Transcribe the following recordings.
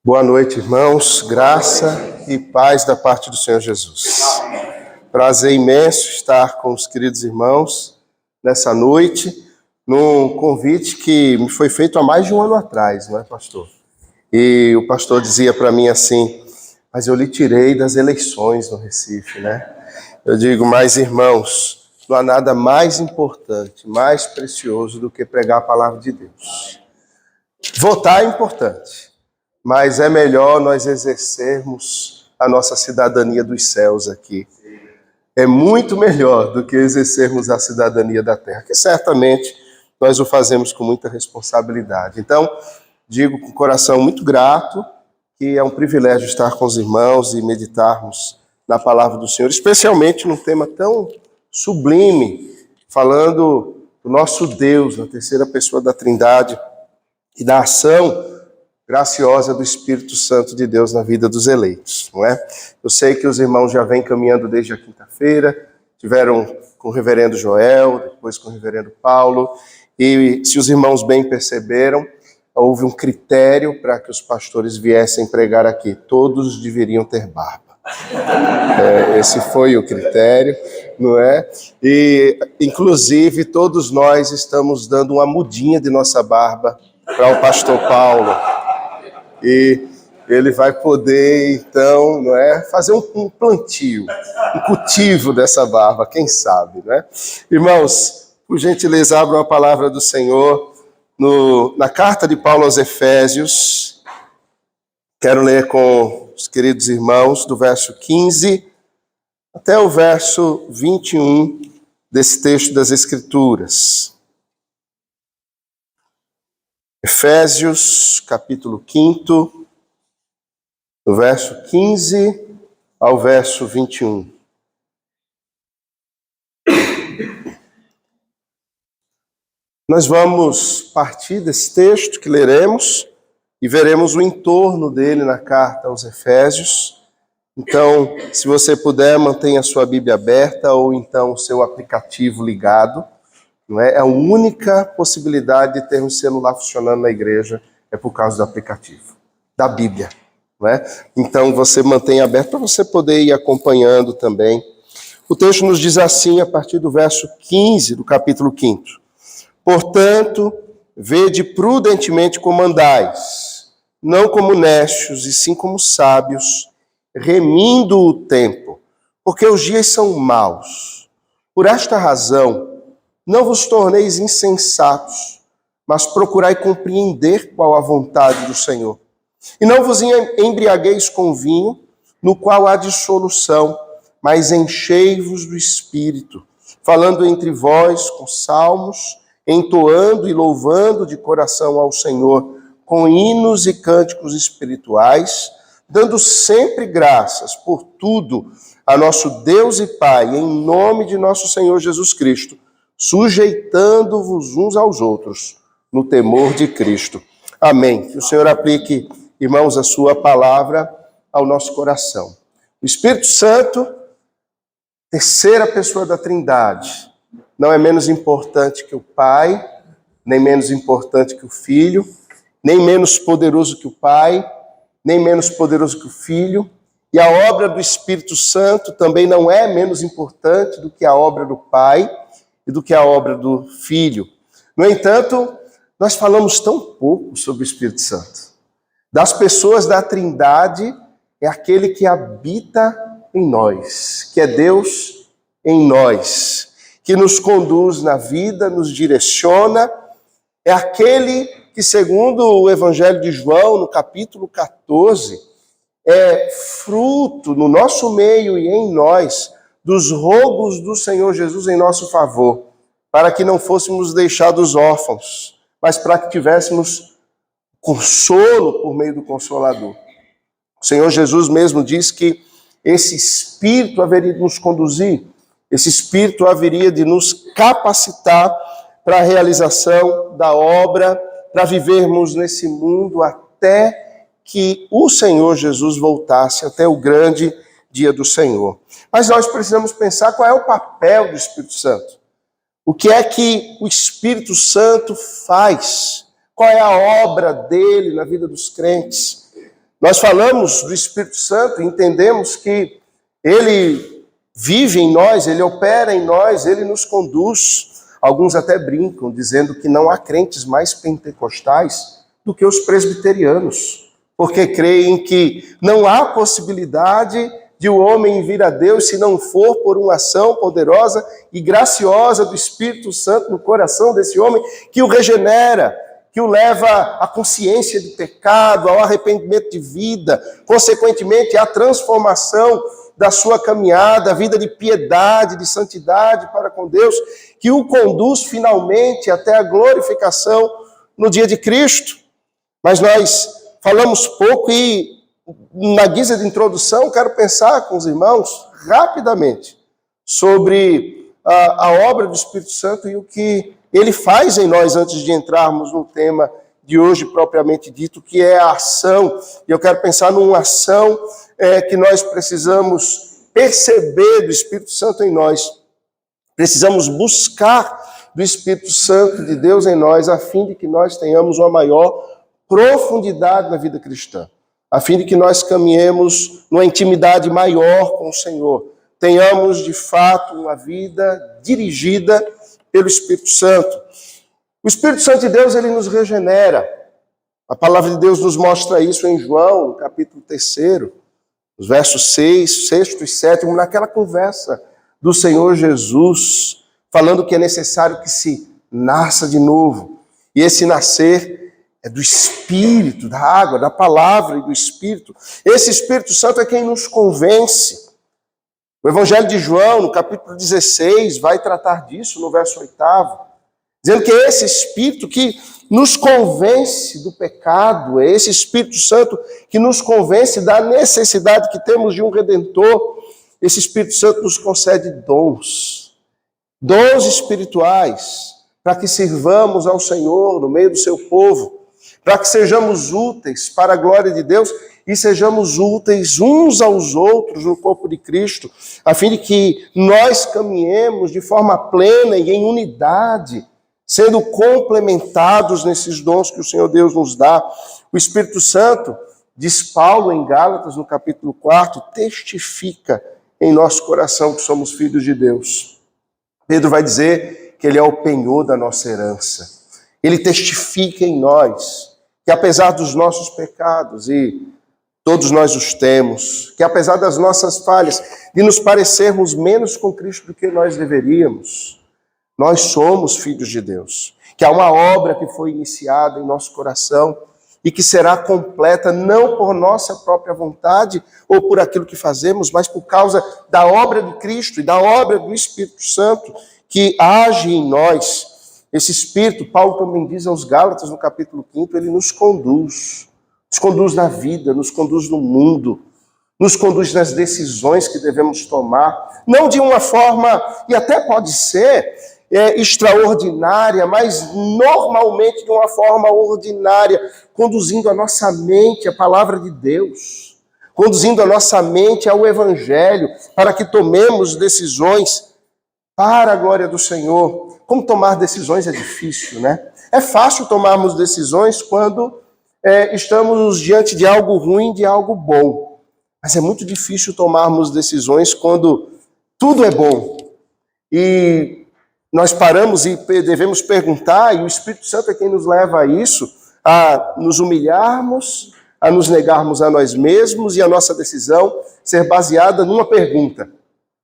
Boa noite, irmãos. Graça e paz da parte do Senhor Jesus. Prazer imenso estar com os queridos irmãos nessa noite, num convite que me foi feito há mais de um ano atrás, não é, pastor? E o pastor dizia para mim assim, mas eu lhe tirei das eleições no Recife, né? Eu digo, mas irmãos, não há nada mais importante, mais precioso do que pregar a palavra de Deus. Votar é importante, mas é melhor nós exercermos a nossa cidadania dos céus aqui. É muito melhor do que exercermos a cidadania da terra, que certamente nós o fazemos com muita responsabilidade. Então, digo com o coração muito grato que é um privilégio estar com os irmãos e meditarmos na palavra do Senhor, especialmente num tema tão sublime, falando do nosso Deus, na terceira pessoa da Trindade, e da ação graciosa do Espírito Santo de Deus na vida dos eleitos, não é? Eu sei que os irmãos já vêm caminhando desde a quinta-feira, tiveram com o reverendo Joel, depois com o reverendo Paulo, e se os irmãos bem perceberam, houve um critério para que os pastores viessem pregar aqui, todos deveriam ter barba. Esse foi o critério, não é? E, inclusive, todos nós estamos dando uma mudinha de nossa barba para o pastor Paulo. E ele vai poder, então, não é, fazer um plantio, um cultivo dessa barba, quem sabe, né? Irmãos, por gentileza, abram a palavra do Senhor na carta de Paulo aos Efésios. Quero ler com os queridos irmãos do verso 15 até o verso 21 desse texto das Escrituras. Efésios, capítulo 5, do verso 15 ao verso 21. Nós vamos partir desse texto que leremos e veremos o entorno dele na carta aos Efésios. Então, se você puder, mantenha a sua Bíblia aberta ou então o seu aplicativo ligado. Não é? A única possibilidade de ter um celular funcionando na igreja é por causa do aplicativo, da Bíblia. Não é? Então você mantém aberto para você poder ir acompanhando também. O texto nos diz assim, a partir do verso 15 do capítulo 5. Portanto, vede prudentemente como andais, não como necios, e sim como sábios, remindo o tempo, porque os dias são maus. Por esta razão, não vos torneis insensatos, mas procurai compreender qual a vontade do Senhor. E não vos embriagueis com vinho, no qual há dissolução, mas enchei-vos do Espírito, falando entre vós com salmos, entoando e louvando de coração ao Senhor, com hinos e cânticos espirituais, dando sempre graças por tudo a nosso Deus e Pai, em nome de nosso Senhor Jesus Cristo, sujeitando-vos uns aos outros no temor de Cristo. Amém. Que o Senhor aplique, irmãos, a sua palavra ao nosso coração. O Espírito Santo, terceira pessoa da Trindade, não é menos importante que o Pai, nem menos importante que o Filho, nem menos poderoso que o Pai, nem menos poderoso que o Filho. E a obra do Espírito Santo também não é menos importante do que a obra do Pai e do que a obra do Filho. No entanto, nós falamos tão pouco sobre o Espírito Santo. Das pessoas da Trindade, é aquele que habita em nós, que é Deus em nós, que nos conduz na vida, nos direciona, é aquele que, segundo o Evangelho de João, no capítulo 14, é fruto no nosso meio e em nós dos rogos do Senhor Jesus em nosso favor, para que não fôssemos deixados órfãos, mas para que tivéssemos consolo por meio do Consolador. O Senhor Jesus mesmo diz que esse Espírito haveria de nos conduzir, esse Espírito haveria de nos capacitar para a realização da obra, para vivermos nesse mundo até que o Senhor Jesus voltasse, até o grande dia do Senhor. Mas nós precisamos pensar qual é o papel do Espírito Santo. O que é que o Espírito Santo faz? Qual é a obra dele na vida dos crentes? Nós falamos do Espírito Santo e entendemos que ele vive em nós, ele opera em nós, ele nos conduz. Alguns até brincam, dizendo que não há crentes mais pentecostais do que os presbiterianos, porque creem que não há possibilidade de o homem vir a Deus se não for por uma ação poderosa e graciosa do Espírito Santo no coração desse homem, que o regenera, que o leva à consciência de pecado, ao arrependimento de vida, consequentemente à transformação da sua caminhada, a vida de piedade, de santidade para com Deus, que o conduz finalmente até a glorificação no dia de Cristo. Mas nós falamos pouco e, na guisa de introdução, quero pensar com os irmãos rapidamente sobre a obra do Espírito Santo e o que ele faz em nós antes de entrarmos no tema de hoje propriamente dito, que é a ação. E eu quero pensar numa ação que nós precisamos perceber do Espírito Santo em nós. Precisamos buscar do Espírito Santo de Deus em nós, a fim de que nós tenhamos uma maior profundidade na vida cristã, a fim de que nós caminhemos numa intimidade maior com o Senhor, tenhamos de fato uma vida dirigida pelo Espírito Santo. O Espírito Santo de Deus, ele nos regenera. A palavra de Deus nos mostra isso em João, no capítulo 3, os versos 6 e 7, naquela conversa do Senhor Jesus, falando que é necessário que se nasça de novo. E esse nascer é do Espírito, da água, da palavra e do Espírito. Esse Espírito Santo é quem nos convence. O Evangelho de João, no capítulo 16, vai tratar disso, no verso 8, dizendo que é esse Espírito que nos convence do pecado, é esse Espírito Santo que nos convence da necessidade que temos de um Redentor. Esse Espírito Santo nos concede dons espirituais, para que sirvamos ao Senhor no meio do seu povo, para que sejamos úteis para a glória de Deus e sejamos úteis uns aos outros no corpo de Cristo, a fim de que nós caminhemos de forma plena e em unidade, sendo complementados nesses dons que o Senhor Deus nos dá. O Espírito Santo, diz Paulo em Gálatas, no capítulo 4, testifica em nosso coração que somos filhos de Deus. Pedro vai dizer que ele é o penhor da nossa herança. Ele testifica em nós que apesar dos nossos pecados, e todos nós os temos, que apesar das nossas falhas, de nos parecermos menos com Cristo do que nós deveríamos, nós somos filhos de Deus. Que há uma obra que foi iniciada em nosso coração e que será completa não por nossa própria vontade ou por aquilo que fazemos, mas por causa da obra de Cristo e da obra do Espírito Santo que age em nós. Esse Espírito, Paulo também diz aos Gálatas, no capítulo 5, ele nos conduz na vida, nos conduz no mundo, nos conduz nas decisões que devemos tomar, não de uma forma, e até pode ser extraordinária, mas normalmente de uma forma ordinária, conduzindo a nossa mente à palavra de Deus, conduzindo a nossa mente ao Evangelho, para que tomemos decisões para a glória do Senhor. Como tomar decisões é difícil, né? É fácil tomarmos decisões quando estamos diante de algo ruim, de algo bom. Mas é muito difícil tomarmos decisões quando tudo é bom. E nós paramos e devemos perguntar, e o Espírito Santo é quem nos leva a isso, a nos humilharmos, a nos negarmos a nós mesmos e a nossa decisão ser baseada numa pergunta: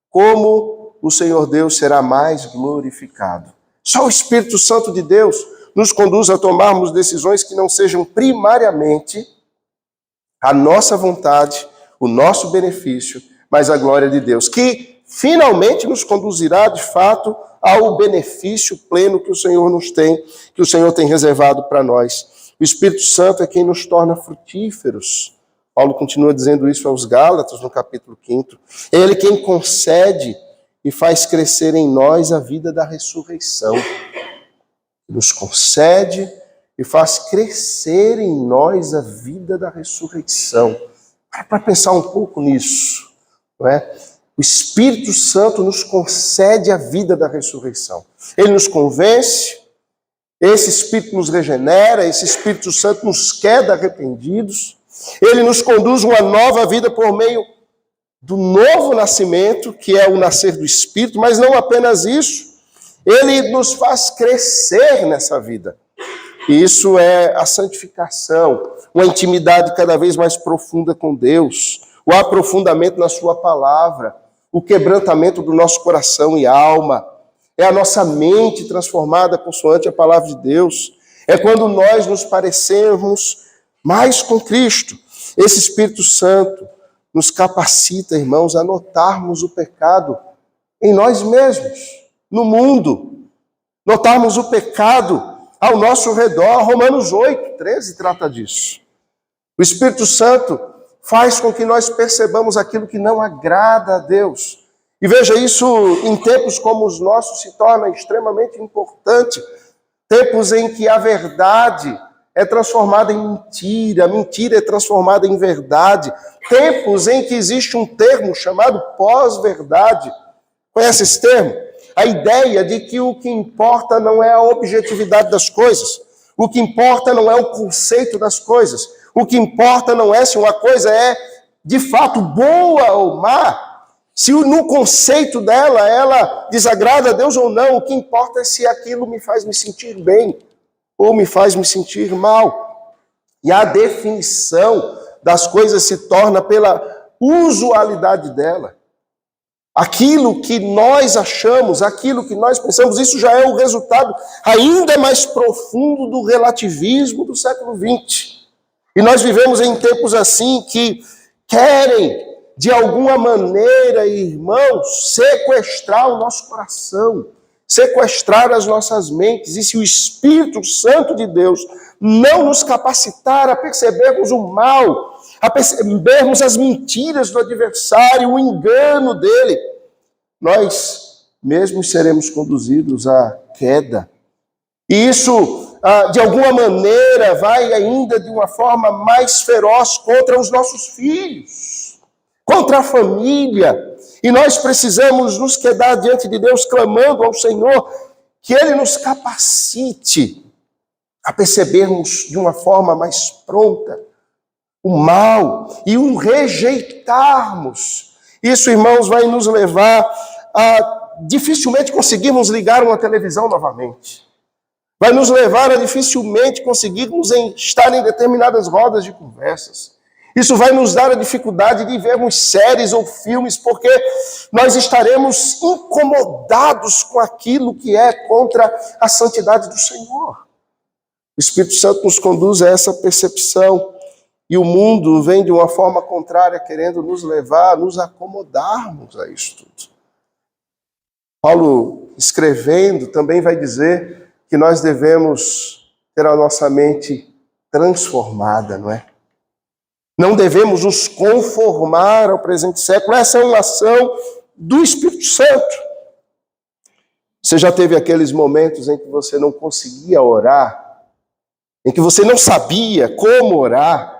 como o Senhor Deus será mais glorificado? Só o Espírito Santo de Deus nos conduz a tomarmos decisões que não sejam primariamente a nossa vontade, o nosso benefício, mas a glória de Deus, que finalmente nos conduzirá, de fato, ao benefício pleno que o Senhor nos tem, que o Senhor tem reservado para nós. O Espírito Santo é quem nos torna frutíferos. Paulo continua dizendo isso aos Gálatas, no capítulo 5. É Ele quem concede e faz crescer em nós a vida da ressurreição. Nos concede e faz crescer em nós a vida da ressurreição. Para pensar um pouco nisso, não é? O Espírito Santo nos concede a vida da ressurreição. Ele nos convence, esse Espírito nos regenera, esse Espírito Santo nos quer arrependidos, Ele nos conduz uma nova vida por meio do novo nascimento, que é o nascer do Espírito, mas não apenas isso, ele nos faz crescer nessa vida. E isso é a santificação, uma intimidade cada vez mais profunda com Deus, o aprofundamento na sua palavra, o quebrantamento do nosso coração e alma, é a nossa mente transformada consoante a palavra de Deus, é quando nós nos parecemos mais com Cristo. Esse Espírito Santo nos capacita, irmãos, a notarmos o pecado em nós mesmos, no mundo. Notarmos o pecado ao nosso redor. Romanos 8:13 trata disso. O Espírito Santo faz com que nós percebamos aquilo que não agrada a Deus. E veja, isso em tempos como os nossos se torna extremamente importante. Tempos em que a verdade é transformada em mentira, a mentira é transformada em verdade. Tempos em que existe um termo chamado pós-verdade. Conhece esse termo? A ideia de que o que importa não é a objetividade das coisas. O que importa não é o conceito das coisas. O que importa não é se uma coisa é, de fato, boa ou má. Se no conceito dela, ela desagrada a Deus ou não. O que importa é se aquilo me faz me sentir bem ou me faz me sentir mal. E a definição das coisas se torna pela usualidade dela. Aquilo que nós achamos, aquilo que nós pensamos, isso já é o resultado ainda mais profundo do relativismo do século XX. E nós vivemos em tempos assim que querem, de alguma maneira, irmãos, sequestrar o nosso coração, sequestrar as nossas mentes. E se o Espírito Santo de Deus não nos capacitar a percebermos o mal, a percebermos as mentiras do adversário, o engano dele, nós mesmos seremos conduzidos à queda. E isso, de alguma maneira, vai ainda de uma forma mais feroz contra os nossos filhos, contra a família. E nós precisamos nos quedar diante de Deus, clamando ao Senhor que Ele nos capacite a percebermos de uma forma mais pronta o mal e o rejeitarmos. Isso, irmãos, vai nos levar a dificilmente conseguirmos ligar uma televisão novamente. Vai nos levar a dificilmente conseguirmos estar em determinadas rodas de conversas. Isso vai nos dar a dificuldade de vermos séries ou filmes, porque nós estaremos incomodados com aquilo que é contra a santidade do Senhor. O Espírito Santo nos conduz a essa percepção. E o mundo vem de uma forma contrária, querendo nos levar a nos acomodarmos a isso tudo. Paulo, escrevendo, também vai dizer que nós devemos ter a nossa mente transformada, não é? Não devemos nos conformar ao presente século. Essa é uma ação do Espírito Santo. Você já teve aqueles momentos em que você não conseguia orar, em que você não sabia como orar?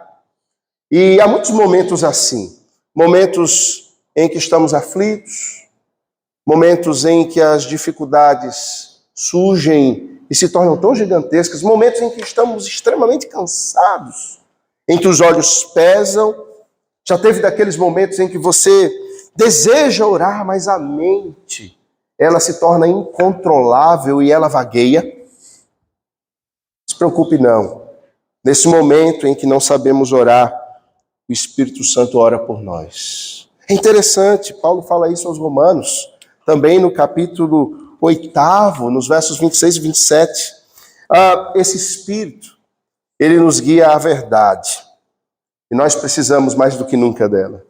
E há muitos momentos assim, momentos em que estamos aflitos, momentos em que as dificuldades surgem e se tornam tão gigantescas, momentos em que estamos extremamente cansados, em que os olhos pesam. Já teve daqueles momentos em que você deseja orar, mas a mente, ela se torna incontrolável e ela vagueia? Não se preocupe não. Nesse momento em que não sabemos orar, o Espírito Santo ora por nós. É interessante, Paulo fala isso aos Romanos, também no capítulo 8, nos versos 26 e 27. Esse Espírito, ele nos guia à verdade. E nós precisamos mais do que nunca dela.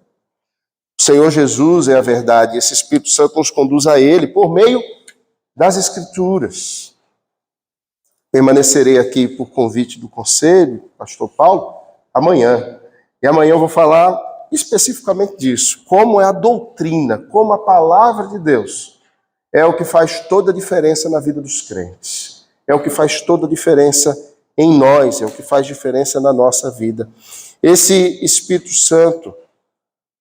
O Senhor Jesus é a verdade, e esse Espírito Santo nos conduz a Ele por meio das Escrituras. Permanecerei aqui por convite do conselho, pastor Paulo, amanhã. E amanhã eu vou falar especificamente disso, como é a doutrina, como a palavra de Deus é o que faz toda a diferença na vida dos crentes. É o que faz toda a diferença em nós, é o que faz diferença na nossa vida. Esse Espírito Santo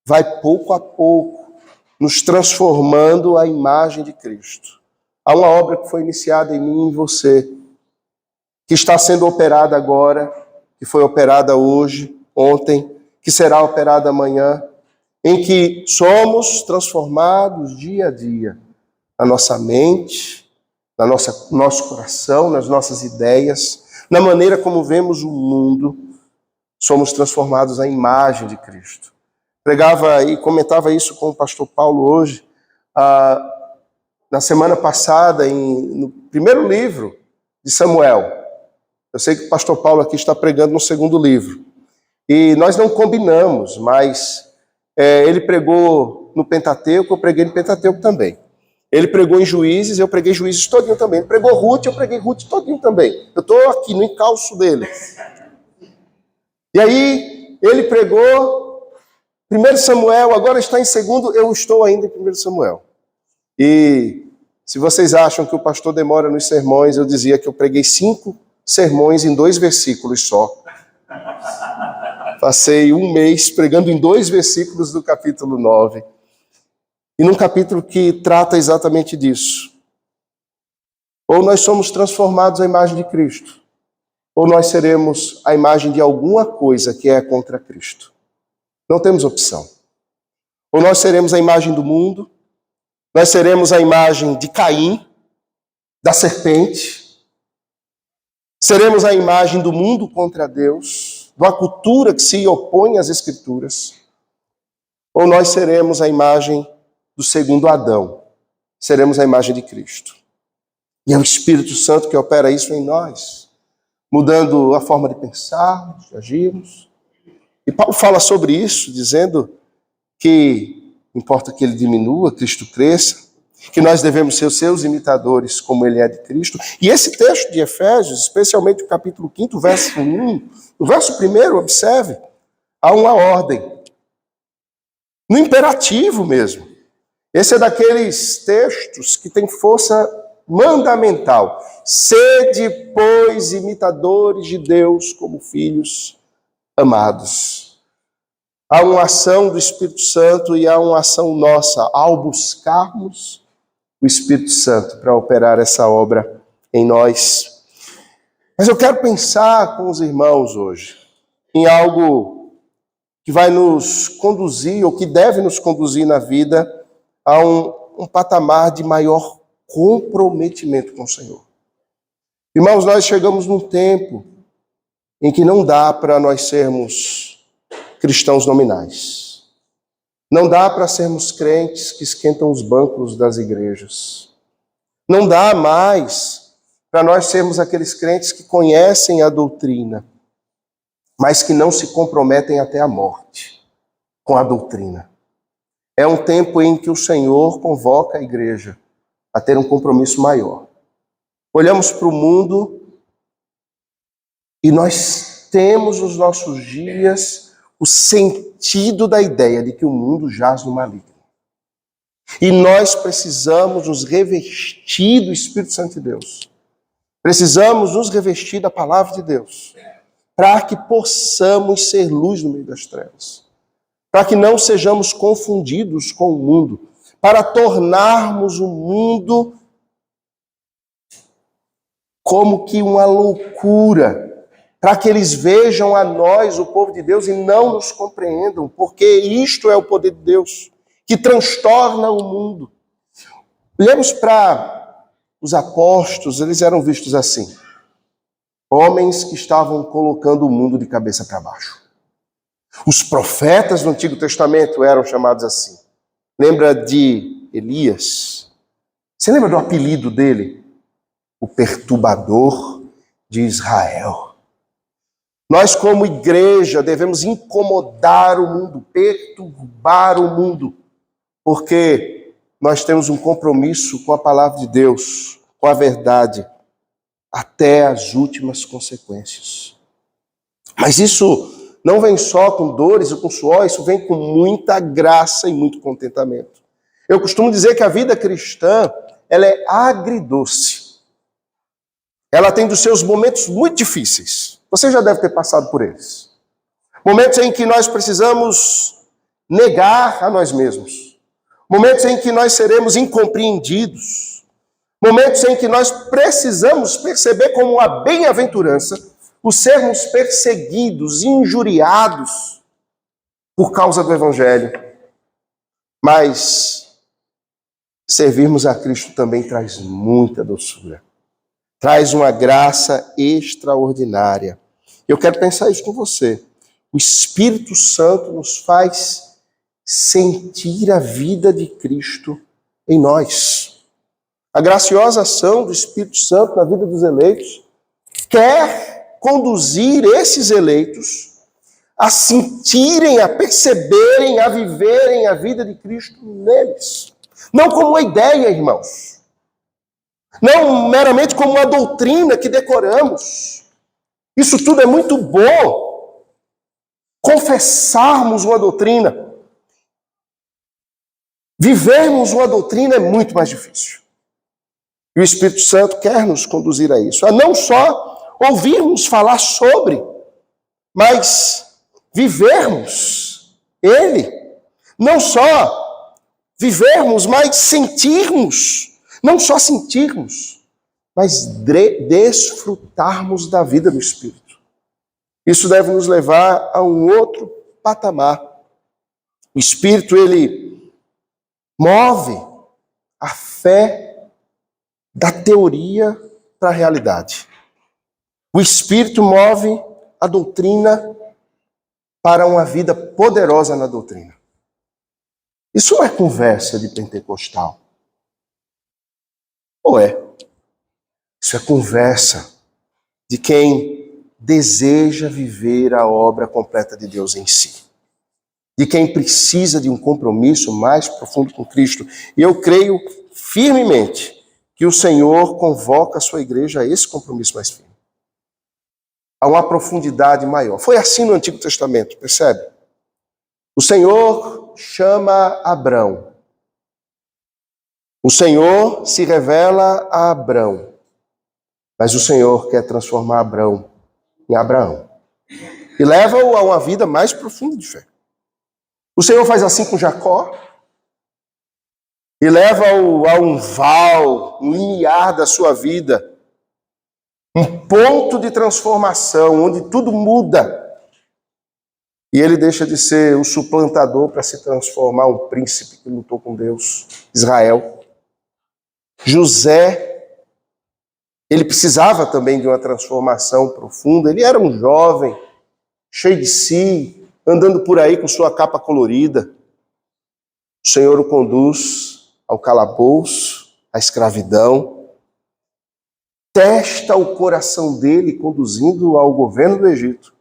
vai pouco a pouco nos transformando à imagem de Cristo. Há uma obra que foi iniciada em mim e em você, que está sendo operada agora, que foi operada hoje, ontem, que será operada amanhã, em que somos transformados dia a dia na nossa mente, nosso coração, nas nossas ideias, na maneira como vemos o mundo, somos transformados à imagem de Cristo. Pregava e comentava isso com o pastor Paulo hoje, na semana passada, no primeiro livro de Samuel. Eu sei que o pastor Paulo aqui está pregando no segundo livro. E nós não combinamos, mas ele pregou no Pentateuco, eu preguei no Pentateuco também. Ele pregou em Juízes, eu preguei Juízes todinho também. Ele pregou Ruth, eu preguei Ruth todinho também. Eu estou aqui no encalço dele. E aí, ele pregou 1 Samuel, agora está em 2, eu estou ainda em 1 Samuel. E se vocês acham que o pastor demora nos sermões, eu dizia que eu preguei 5 sermões em 2 versículos só. Passei um mês pregando em 2 versículos do capítulo 9. E num capítulo que trata exatamente disso. Ou nós somos transformados à imagem de Cristo, ou nós seremos a imagem de alguma coisa que é contra Cristo. Não temos opção. Ou nós seremos a imagem do mundo, nós seremos a imagem de Caim, da serpente, seremos a imagem do mundo contra Deus, de uma cultura que se opõe às Escrituras, ou nós seremos a imagem do segundo Adão, seremos a imagem de Cristo. E é o Espírito Santo que opera isso em nós, mudando a forma de pensarmos, de agirmos. E Paulo fala sobre isso, dizendo que importa que ele diminua, Cristo cresça, que nós devemos ser os seus imitadores, como ele é de Cristo. E esse texto de Efésios, especialmente o capítulo 5, verso 1, no verso 1, observe, há uma ordem, no imperativo mesmo. Esse é daqueles textos que tem força mandamental. Sede, pois, imitadores de Deus como filhos amados. Há uma ação do Espírito Santo e há uma ação nossa ao buscarmos o Espírito Santo para operar essa obra em nós. Mas eu quero pensar com os irmãos hoje em algo que vai nos conduzir, ou que deve nos conduzir na vida, a um patamar de maior comprometimento com o Senhor. Irmãos, nós chegamos num tempo em que não dá para nós sermos cristãos nominais. Não dá para sermos crentes que esquentam os bancos das igrejas. Não dá mais para nós sermos aqueles crentes que conhecem a doutrina, mas que não se comprometem até a morte com a doutrina. É um tempo em que o Senhor convoca a igreja a ter um compromisso maior. Olhamos para o mundo e nós temos nos nossos dias o sentido da ideia de que o mundo jaz no maligno. E nós precisamos nos revestir do Espírito Santo de Deus. Precisamos nos revestir da palavra de Deus, para que possamos ser luz no meio das trevas. Para que não sejamos confundidos com o mundo, para tornarmos o mundo como que uma loucura, para que eles vejam a nós, o povo de Deus, e não nos compreendam, porque isto é o poder de Deus, que transtorna o mundo. Olhemos para os apóstolos, eles eram vistos assim, homens que estavam colocando o mundo de cabeça para baixo. Os profetas do Antigo Testamento eram chamados assim. Lembra de Elias? Você lembra do apelido dele? O perturbador de Israel. Nós, como igreja, devemos incomodar o mundo, perturbar o mundo, porque nós temos um compromisso com a palavra de Deus, com a verdade, até as últimas consequências. Mas isso não vem só com dores ou com suor, isso vem com muita graça e muito contentamento. Eu costumo dizer que a vida cristã, ela é agridoce. Ela tem dos seus momentos muito difíceis. Você já deve ter passado por eles. Momentos em que nós precisamos negar a nós mesmos. Momentos em que nós seremos incompreendidos. Momentos em que nós precisamos perceber como a bem-aventurança por sermos perseguidos, injuriados por causa do Evangelho. Mas servirmos a Cristo também traz muita doçura. Traz uma graça extraordinária. Eu quero pensar isso com você. O Espírito Santo nos faz sentir a vida de Cristo em nós. A graciosa ação do Espírito Santo na vida dos eleitos quer conduzir esses eleitos a sentirem, a perceberem, a viverem a vida de Cristo neles. Não como uma ideia, irmãos. Não meramente como uma doutrina que decoramos. Isso tudo é muito bom. Confessarmos uma doutrina. Vivermos uma doutrina é muito mais difícil. E o Espírito Santo quer nos conduzir a isso. A não só ouvirmos falar sobre, mas vivermos Ele. Não só vivermos, mas sentirmos. Não só sentirmos, mas desfrutarmos da vida do Espírito. Isso deve nos levar a um outro patamar. O Espírito, ele move a fé da teoria para a realidade. O Espírito move a doutrina para uma vida poderosa na doutrina. Isso não é conversa de pentecostal. Ou é? Isso é conversa de quem deseja viver a obra completa de Deus em si. De quem precisa de um compromisso mais profundo com Cristo. E eu creio firmemente que o Senhor convoca a sua igreja a esse compromisso mais firme. A uma profundidade maior. Foi assim no Antigo Testamento, percebe? O Senhor chama Abrão. O Senhor se revela a Abrão. Mas o Senhor quer transformar Abrão em Abraão. E leva-o a uma vida mais profunda de fé. O Senhor faz assim com Jacó. E leva-o a um val, um limiar da sua vida. Um ponto de transformação, onde tudo muda. E ele deixa de ser o suplantador para se transformar um príncipe que lutou com Deus, Israel. José, ele precisava também de uma transformação profunda. Ele era um jovem, cheio de si, andando por aí com sua capa colorida. O Senhor o conduz ao calabouço, à escravidão. Testa o coração dele, conduzindo-o ao governo do Egito,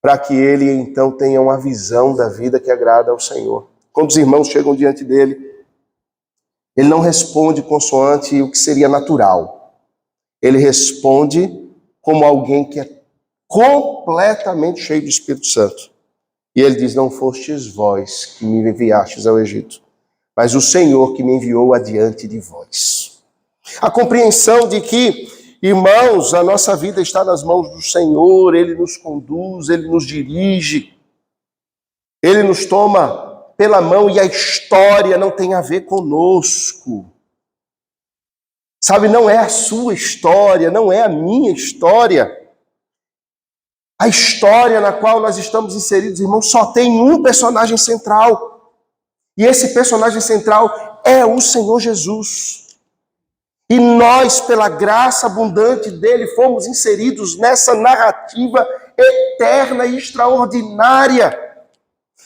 para que ele então tenha uma visão da vida que agrada ao Senhor. Quando os irmãos chegam diante dele, ele não responde consoante o que seria natural. Ele responde como alguém que é completamente cheio do Espírito Santo. E ele diz, não fostes vós que me enviastes ao Egito, mas o Senhor que me enviou adiante de vós. A compreensão de que, irmãos, a nossa vida está nas mãos do Senhor, Ele nos conduz, Ele nos dirige, Ele nos toma pela mão e a história não tem a ver conosco. Sabe, não é a sua história, não é a minha história. A história na qual nós estamos inseridos, irmãos, só tem um personagem central. E esse personagem central é o Senhor Jesus. E nós, pela graça abundante dele, fomos inseridos nessa narrativa eterna e extraordinária.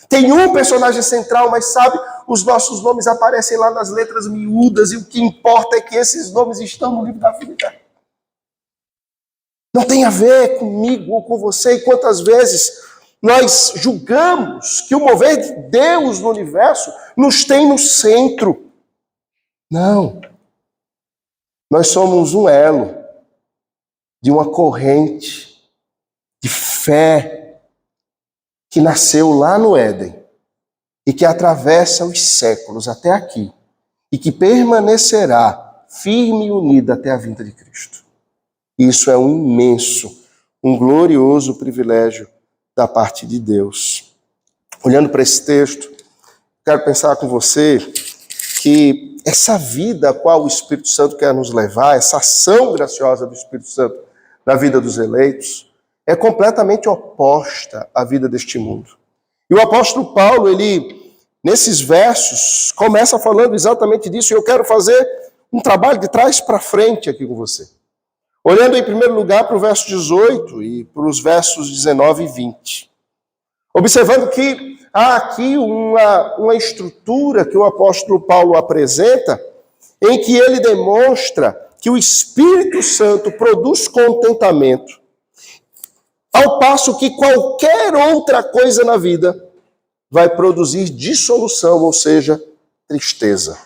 Tem um personagem central, mas sabe, os nossos nomes aparecem lá nas letras miúdas e o que importa é que esses nomes estão no livro da vida. Não tem a ver comigo ou com você. E quantas vezes nós julgamos que o mover de Deus no universo nos tem no centro. Não. Nós somos um elo de uma corrente de fé que nasceu lá no Éden e que atravessa os séculos até aqui e que permanecerá firme e unida até a vinda de Cristo. Isso é um imenso, um glorioso privilégio da parte de Deus. Olhando para esse texto, quero pensar com você que essa vida a qual o Espírito Santo quer nos levar, essa ação graciosa do Espírito Santo na vida dos eleitos, é completamente oposta à vida deste mundo. E o apóstolo Paulo, ele, nesses versos, começa falando exatamente disso, e eu quero fazer um trabalho de trás para frente aqui com você. Olhando em primeiro lugar para o verso 18 e para os versos 19 e 20. Observando que há aqui uma estrutura que o apóstolo Paulo apresenta, em que ele demonstra que o Espírito Santo produz contentamento, ao passo que qualquer outra coisa na vida vai produzir dissolução, ou seja, tristeza.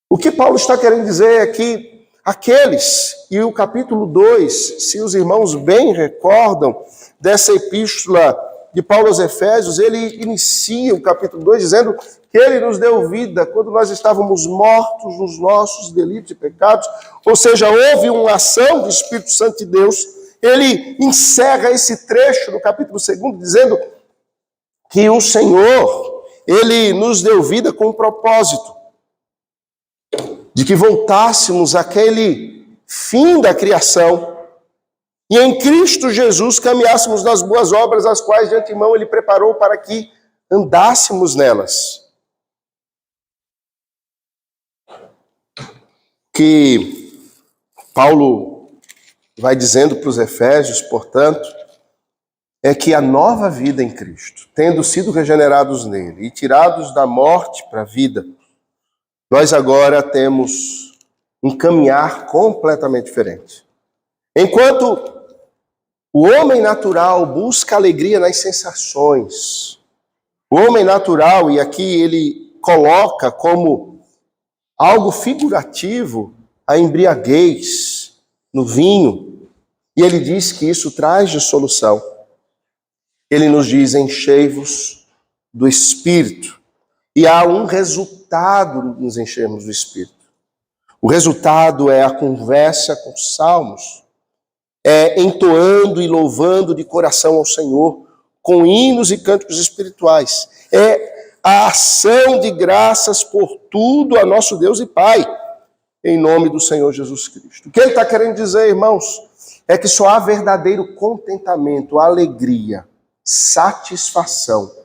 O que Paulo está querendo dizer é que aqueles, e o capítulo 2, se os irmãos bem recordam dessa epístola de Paulo aos Efésios, ele inicia o capítulo 2 dizendo que ele nos deu vida quando nós estávamos mortos nos nossos delitos e pecados, ou seja, houve uma ação do Espírito Santo de Deus. Ele encerra esse trecho no capítulo 2 dizendo que o Senhor, ele nos deu vida com um propósito, de que voltássemos àquele fim da criação e em Cristo Jesus caminhássemos nas boas obras, as quais de antemão ele preparou para que andássemos nelas. Que Paulo vai dizendo para os Efésios, portanto, é que a nova vida em Cristo, tendo sido regenerados nele e tirados da morte para a vida, nós agora temos um caminhar completamente diferente. Enquanto o homem natural busca alegria nas sensações, o homem natural, e aqui ele coloca como algo figurativo a embriaguez no vinho, e ele diz que isso traz dissolução. Ele nos diz: enchei-vos do Espírito. E há um resultado nos enchermos do Espírito. O resultado é a conversa com salmos, é entoando e louvando de coração ao Senhor, com hinos e cânticos espirituais. É a ação de graças por tudo a nosso Deus e Pai, em nome do Senhor Jesus Cristo. O que ele está querendo dizer, irmãos, é que só há verdadeiro contentamento, alegria, satisfação.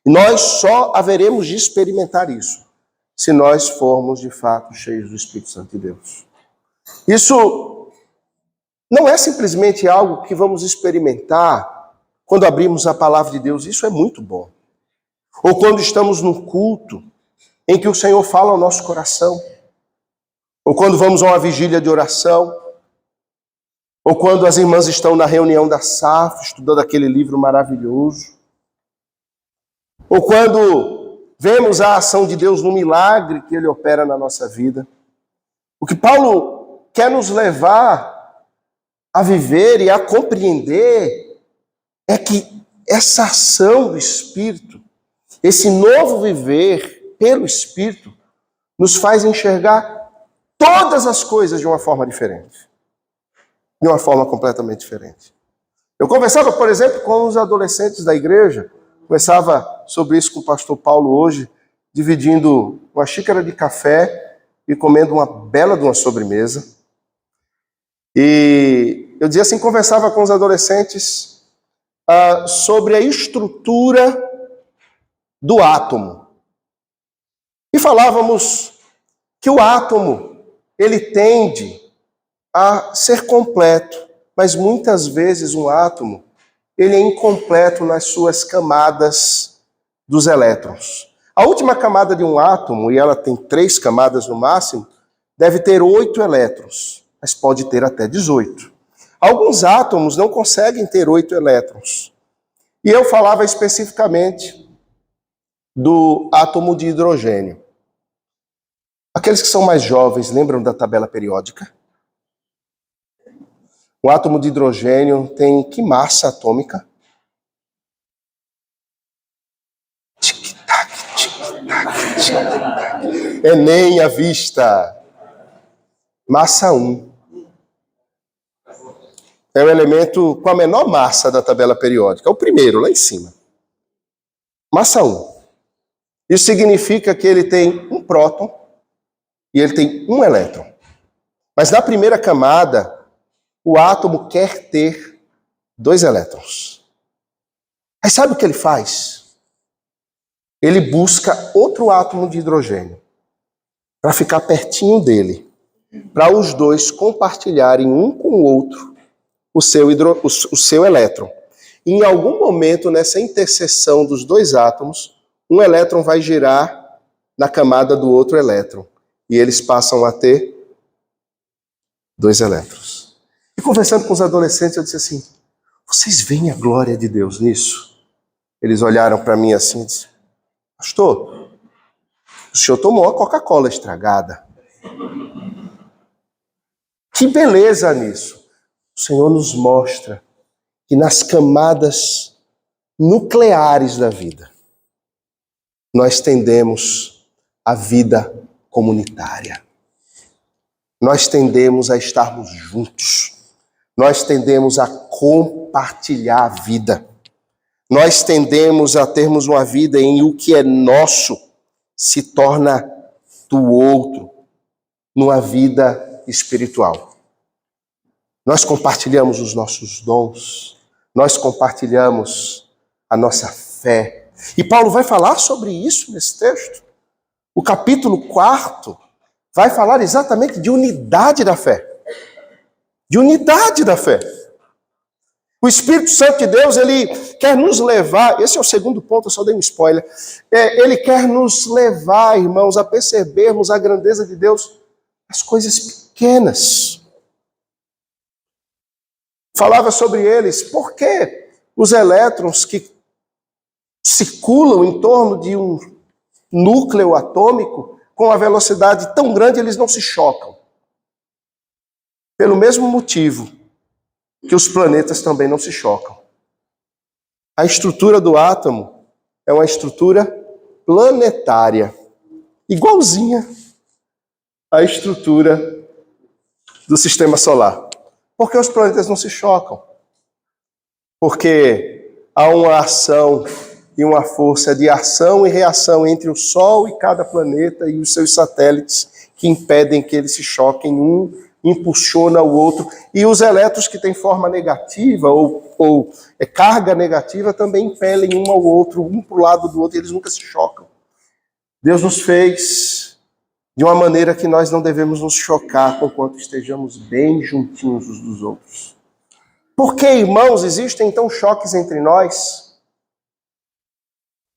E nós só haveremos de experimentar isso se nós formos de fato cheios do Espírito Santo de Deus. Isso não é simplesmente algo que vamos experimentar quando abrimos a palavra de Deus. Isso é muito bom. Ou quando estamos num culto em que o Senhor fala ao nosso coração. Ou quando vamos a uma vigília de oração. Ou quando as irmãs estão na reunião da SAF, estudando aquele livro maravilhoso. Ou quando vemos a ação de Deus no milagre que Ele opera na nossa vida. O que Paulo quer nos levar a viver e a compreender é que essa ação do Espírito, esse novo viver pelo Espírito, nos faz enxergar todas as coisas de uma forma diferente. De uma forma completamente diferente. Eu conversava, por exemplo, com os adolescentes da igreja, conversava sobre isso com o pastor Paulo hoje, dividindo uma xícara de café e comendo uma bela de uma sobremesa. E eu dizia assim, conversava com os adolescentes sobre a estrutura do átomo. E falávamos que o átomo, ele tende a ser completo, mas muitas vezes um átomo, ele é incompleto nas suas camadas dos elétrons. A última camada de um átomo, e ela tem 3 camadas no máximo, deve ter 8 elétrons, mas pode ter até 18. Alguns átomos não conseguem ter 8 elétrons. E eu falava especificamente do átomo de hidrogênio. Aqueles que são mais jovens lembram da tabela periódica? O átomo de hidrogênio tem que massa atômica? Tic-tac, tic-tac, tic-tac. Enem à vista. Massa 1. É o elemento com a menor massa da tabela periódica. É o primeiro, lá em cima. Massa 1. Isso significa que ele tem um próton e ele tem um elétron. Mas na primeira camada, o átomo quer ter 2 elétrons. Aí sabe o que ele faz? Ele busca outro átomo de hidrogênio para ficar pertinho dele, para os dois compartilharem um com o outro o seu elétron. E em algum momento, nessa interseção dos 2 átomos, um elétron vai girar na camada do outro elétron. E eles passam a ter 2 elétrons. E conversando com os adolescentes, eu disse assim, vocês veem a glória de Deus nisso? Eles olharam para mim assim e disseram, pastor, o senhor tomou a Coca-Cola estragada. Que beleza nisso. O Senhor nos mostra que nas camadas nucleares da vida, nós tendemos a vida comunitária. Nós tendemos a estarmos juntos. Nós tendemos a compartilhar a vida. Nós tendemos a termos uma vida em o que é nosso se torna do outro, numa vida espiritual. Nós compartilhamos os nossos dons, nós compartilhamos a nossa fé. E Paulo vai falar sobre isso nesse texto. O capítulo 4 vai falar exatamente de unidade da fé. De unidade da fé. O Espírito Santo de Deus, ele quer nos levar, esse é o segundo ponto, eu só dei um spoiler, ele quer nos levar, irmãos, a percebermos a grandeza de Deus nas coisas pequenas. Falava sobre eles, por que os elétrons que circulam em torno de um núcleo atômico, com uma velocidade tão grande, eles não se chocam? Pelo mesmo motivo que os planetas também não se chocam. A estrutura do átomo é uma estrutura planetária, igualzinha à estrutura do sistema solar. Por que os planetas não se chocam? Porque há uma ação e uma força de ação e reação entre o Sol e cada planeta e os seus satélites que impedem que eles se choquem, um impulsiona o outro. E os elétrons que têm forma negativa ou carga negativa também impelem um ao outro, um para o lado do outro, e eles nunca se chocam. Deus nos fez de uma maneira que nós não devemos nos chocar conquanto estejamos bem juntinhos uns dos outros. Por que, irmãos, existem então choques entre nós?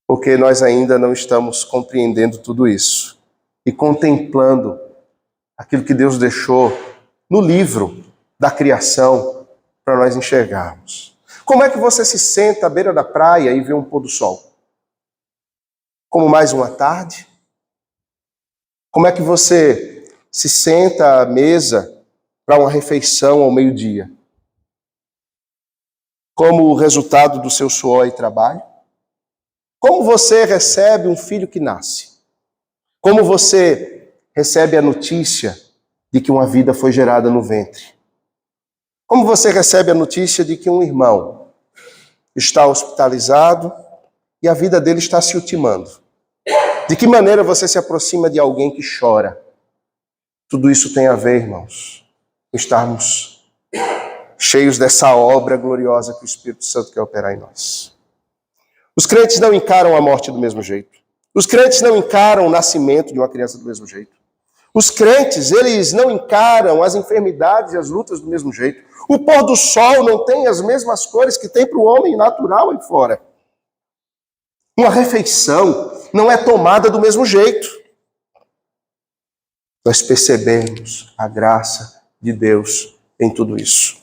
Porque nós ainda não estamos compreendendo tudo isso e contemplando aquilo que Deus deixou no livro da criação para nós enxergarmos. Como é que você se senta à beira da praia e vê um pôr do sol? Como mais uma tarde? Como é que você se senta à mesa para uma refeição ao meio-dia? Como o resultado do seu suor e trabalho? Como você recebe um filho que nasce? Como você recebe a notícia de que uma vida foi gerada no ventre? Como você recebe a notícia de que um irmão está hospitalizado e a vida dele está se ultimando? De que maneira você se aproxima de alguém que chora? Tudo isso tem a ver, irmãos, com estarmos cheios dessa obra gloriosa que o Espírito Santo quer operar em nós. Os crentes não encaram a morte do mesmo jeito. Os crentes não encaram o nascimento de uma criança do mesmo jeito. Os crentes, eles não encaram as enfermidades e as lutas do mesmo jeito. O pôr do sol não tem as mesmas cores que tem para o homem natural aí fora. Uma refeição não é tomada do mesmo jeito. Nós percebemos a graça de Deus em tudo isso.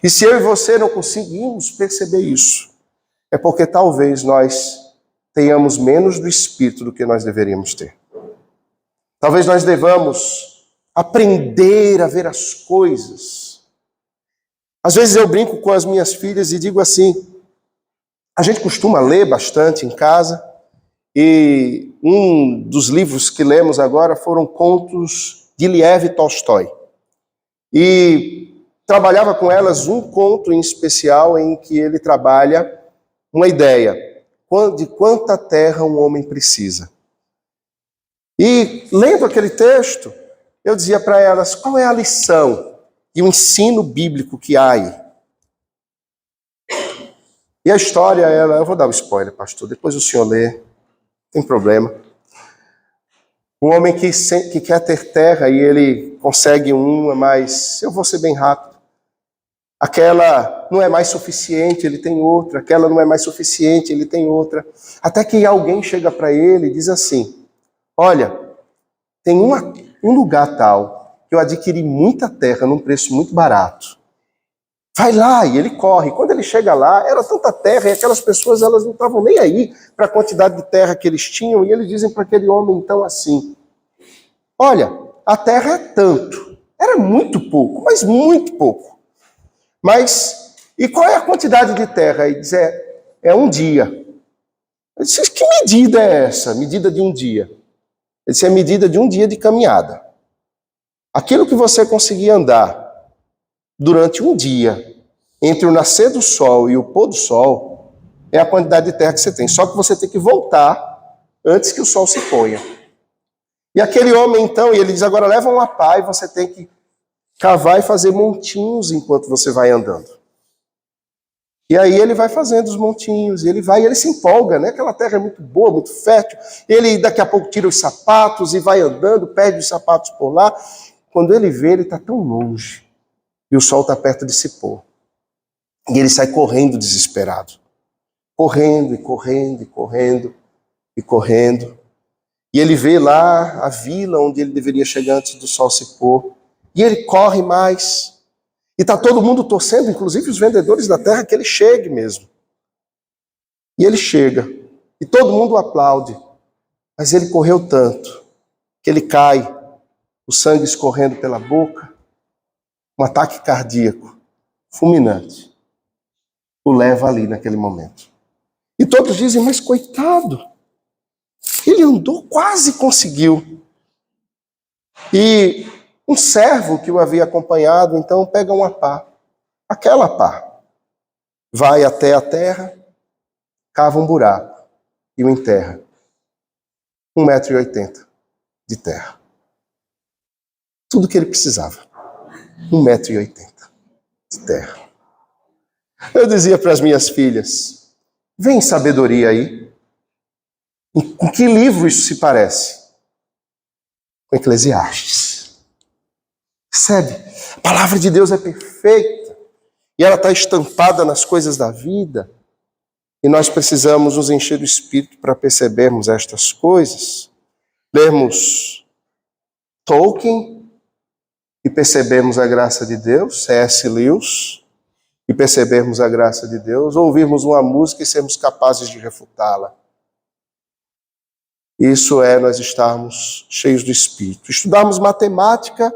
E se eu e você não conseguimos perceber isso, é porque talvez nós tenhamos menos do Espírito do que nós deveríamos ter. Talvez nós devamos aprender a ver as coisas. Às vezes eu brinco com as minhas filhas e digo assim, a gente costuma ler bastante em casa, e um dos livros que lemos agora foram contos de Lev Tolstói. E trabalhava com elas um conto em especial em que ele trabalha uma ideia de quanta terra um homem precisa. E lendo aquele texto, eu dizia para elas, qual é a lição e o ensino bíblico que há aí. E a história, eu vou dar um spoiler, pastor, depois o senhor lê, não tem problema. Um homem que quer ter terra e ele consegue uma, mas eu vou ser bem rápido. Aquela não é mais suficiente, ele tem outra. Aquela não é mais suficiente, ele tem outra. Até que alguém chega para ele e diz assim: olha, tem um lugar tal que eu adquiri muita terra num preço muito barato. Vai lá, e ele corre. Quando ele chega lá, era tanta terra e aquelas pessoas elas não estavam nem aí para a quantidade de terra que eles tinham. E eles dizem para aquele homem então assim: olha, a terra é tanto. Era muito pouco, mas muito pouco. Mas, e qual é a quantidade de terra? Ele diz, é um dia. Eu disse, que medida é essa? Medida de um dia. Ele disse, é medida de um dia de caminhada. Aquilo que você conseguir andar durante um dia, entre o nascer do sol e o pôr do sol, é a quantidade de terra que você tem. Só que você tem que voltar antes que o sol se ponha. E aquele homem, então, ele diz, agora leva uma pá e você tem que cavar e fazer montinhos enquanto você vai andando. E aí ele vai fazendo os montinhos, e ele se empolga, né? Aquela terra é muito boa, muito fértil. Ele daqui a pouco tira os sapatos e vai andando, perde os sapatos por lá. Quando ele vê, ele está tão longe. E o sol está perto de se pôr. E ele sai correndo desesperado. Correndo, e correndo, e correndo, e correndo. E ele vê lá a vila onde ele deveria chegar antes do sol se pôr. E ele corre mais. E está todo mundo torcendo, inclusive os vendedores da terra, que ele chegue mesmo. E ele chega. E todo mundo o aplaude. Mas ele correu tanto que ele cai, o sangue escorrendo pela boca, um ataque cardíaco fulminante o leva ali naquele momento. E todos dizem, mas coitado, ele andou, quase conseguiu. E um servo que o havia acompanhado, então, pega uma pá, aquela pá, vai até a terra, cava um buraco e o enterra. 1,80 m de terra. Tudo que ele precisava. 1,80 m de terra. Eu dizia para as minhas filhas, vem sabedoria aí. Com que livro isso se parece? Com Eclesiastes. Percebe? A palavra de Deus é perfeita. E ela está estampada nas coisas da vida. E nós precisamos nos encher do Espírito para percebermos estas coisas. Lermos Tolkien e percebermos a graça de Deus, C.S. Lewis, e percebermos a graça de Deus, ouvirmos uma música e sermos capazes de refutá-la. Isso é nós estarmos cheios do Espírito. Estudarmos matemática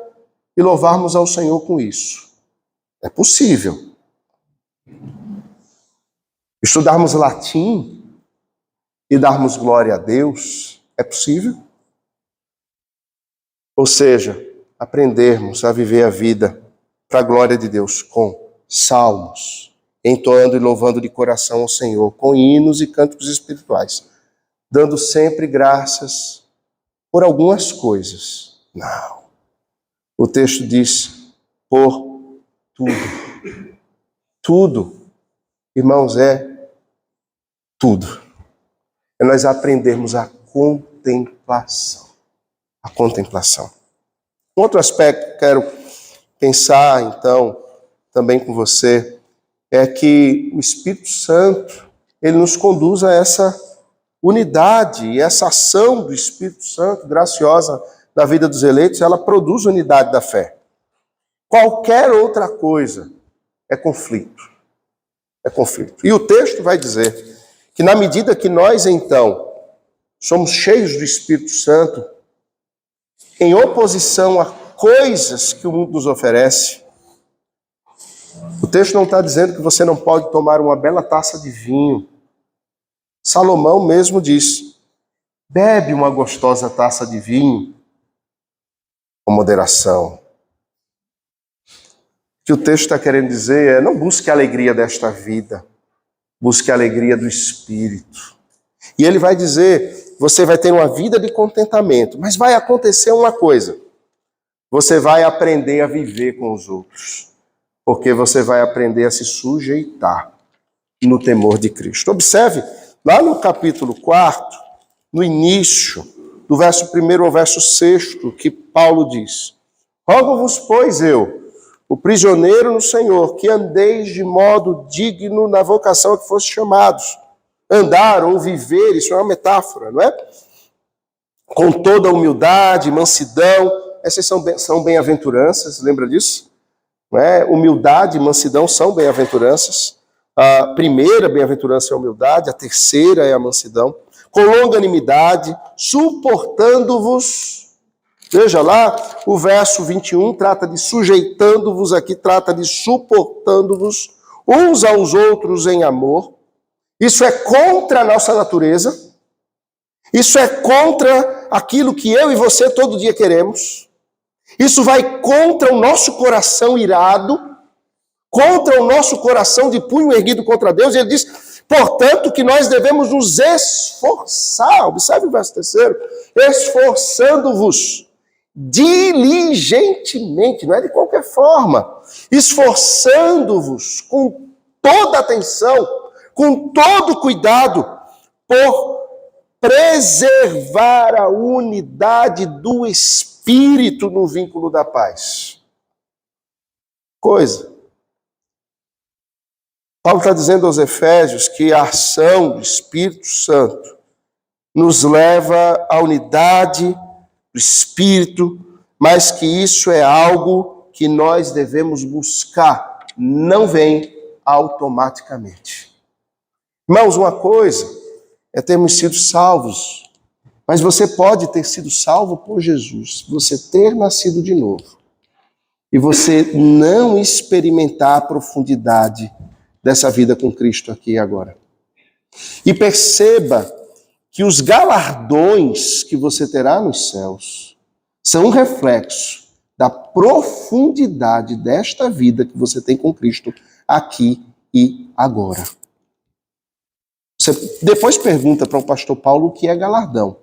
e louvarmos ao Senhor com isso. É possível. Estudarmos latim e darmos glória a Deus. É possível. Ou seja, aprendermos a viver a vida para a glória de Deus com salmos, entoando e louvando de coração ao Senhor, com hinos e cânticos espirituais, dando sempre graças por algumas coisas. Não. O texto diz, por tudo. Tudo. Irmãos, é tudo. É nós aprendermos a contemplação. A contemplação. Um outro aspecto que quero pensar, então, também com você, é que o Espírito Santo, ele nos conduz a essa unidade, e essa ação do Espírito Santo, graciosa na vida dos eleitos, ela produz unidade da fé. Qualquer outra coisa é conflito. É conflito. E o texto vai dizer que na medida que nós, então, somos cheios do Espírito Santo, em oposição a coisas que o mundo nos oferece, o texto não está dizendo que você não pode tomar uma bela taça de vinho. Salomão mesmo diz, bebe uma gostosa taça de vinho com moderação. O que o texto está querendo dizer é, não busque a alegria desta vida, busque a alegria do Espírito. E ele vai dizer, você vai ter uma vida de contentamento, mas vai acontecer uma coisa. você vai aprender a viver com os outros, porque você vai aprender a se sujeitar no temor de Cristo. Observe, lá no capítulo 4, no início, do verso 1 ao verso 6, que Paulo diz: rogo-vos, pois eu, o prisioneiro no Senhor, que andeis de modo digno na vocação a que foste chamados. Andar ou viver, isso é uma metáfora, não é? Com toda humildade, mansidão, essas são bem-aventuranças, lembra disso? Não é? Humildade e mansidão são bem-aventuranças. A primeira bem-aventurança é a humildade, a terceira é a mansidão. Com longanimidade, suportando-vos. Veja lá, o verso 21 trata de sujeitando-vos, aqui trata de suportando-vos uns aos outros em amor. Isso é contra a nossa natureza. Isso é contra aquilo que eu e você todo dia queremos. Isso vai contra o nosso coração irado, contra o nosso coração de punho erguido contra Deus. E ele diz, portanto, que nós devemos nos esforçar. Observe o verso 3. Esforçando-vos diligentemente, não é de qualquer forma. Esforçando-vos com toda atenção, com todo cuidado, por preservar a unidade do Espírito no vínculo da paz. Coisa. Paulo está dizendo aos Efésios que a ação do Espírito Santo nos leva à unidade do Espírito, mas que isso é algo que nós devemos buscar, não vem automaticamente. Irmãos, uma coisa é termos sido salvos, mas você pode ter sido salvo por Jesus, você ter nascido de novo, e você não experimentar a profundidade dessa vida com Cristo aqui e agora. E perceba que os galardões que você terá nos céus são um reflexo da profundidade desta vida que você tem com Cristo aqui e agora. Você depois pergunta para o pastor Paulo o que é galardão.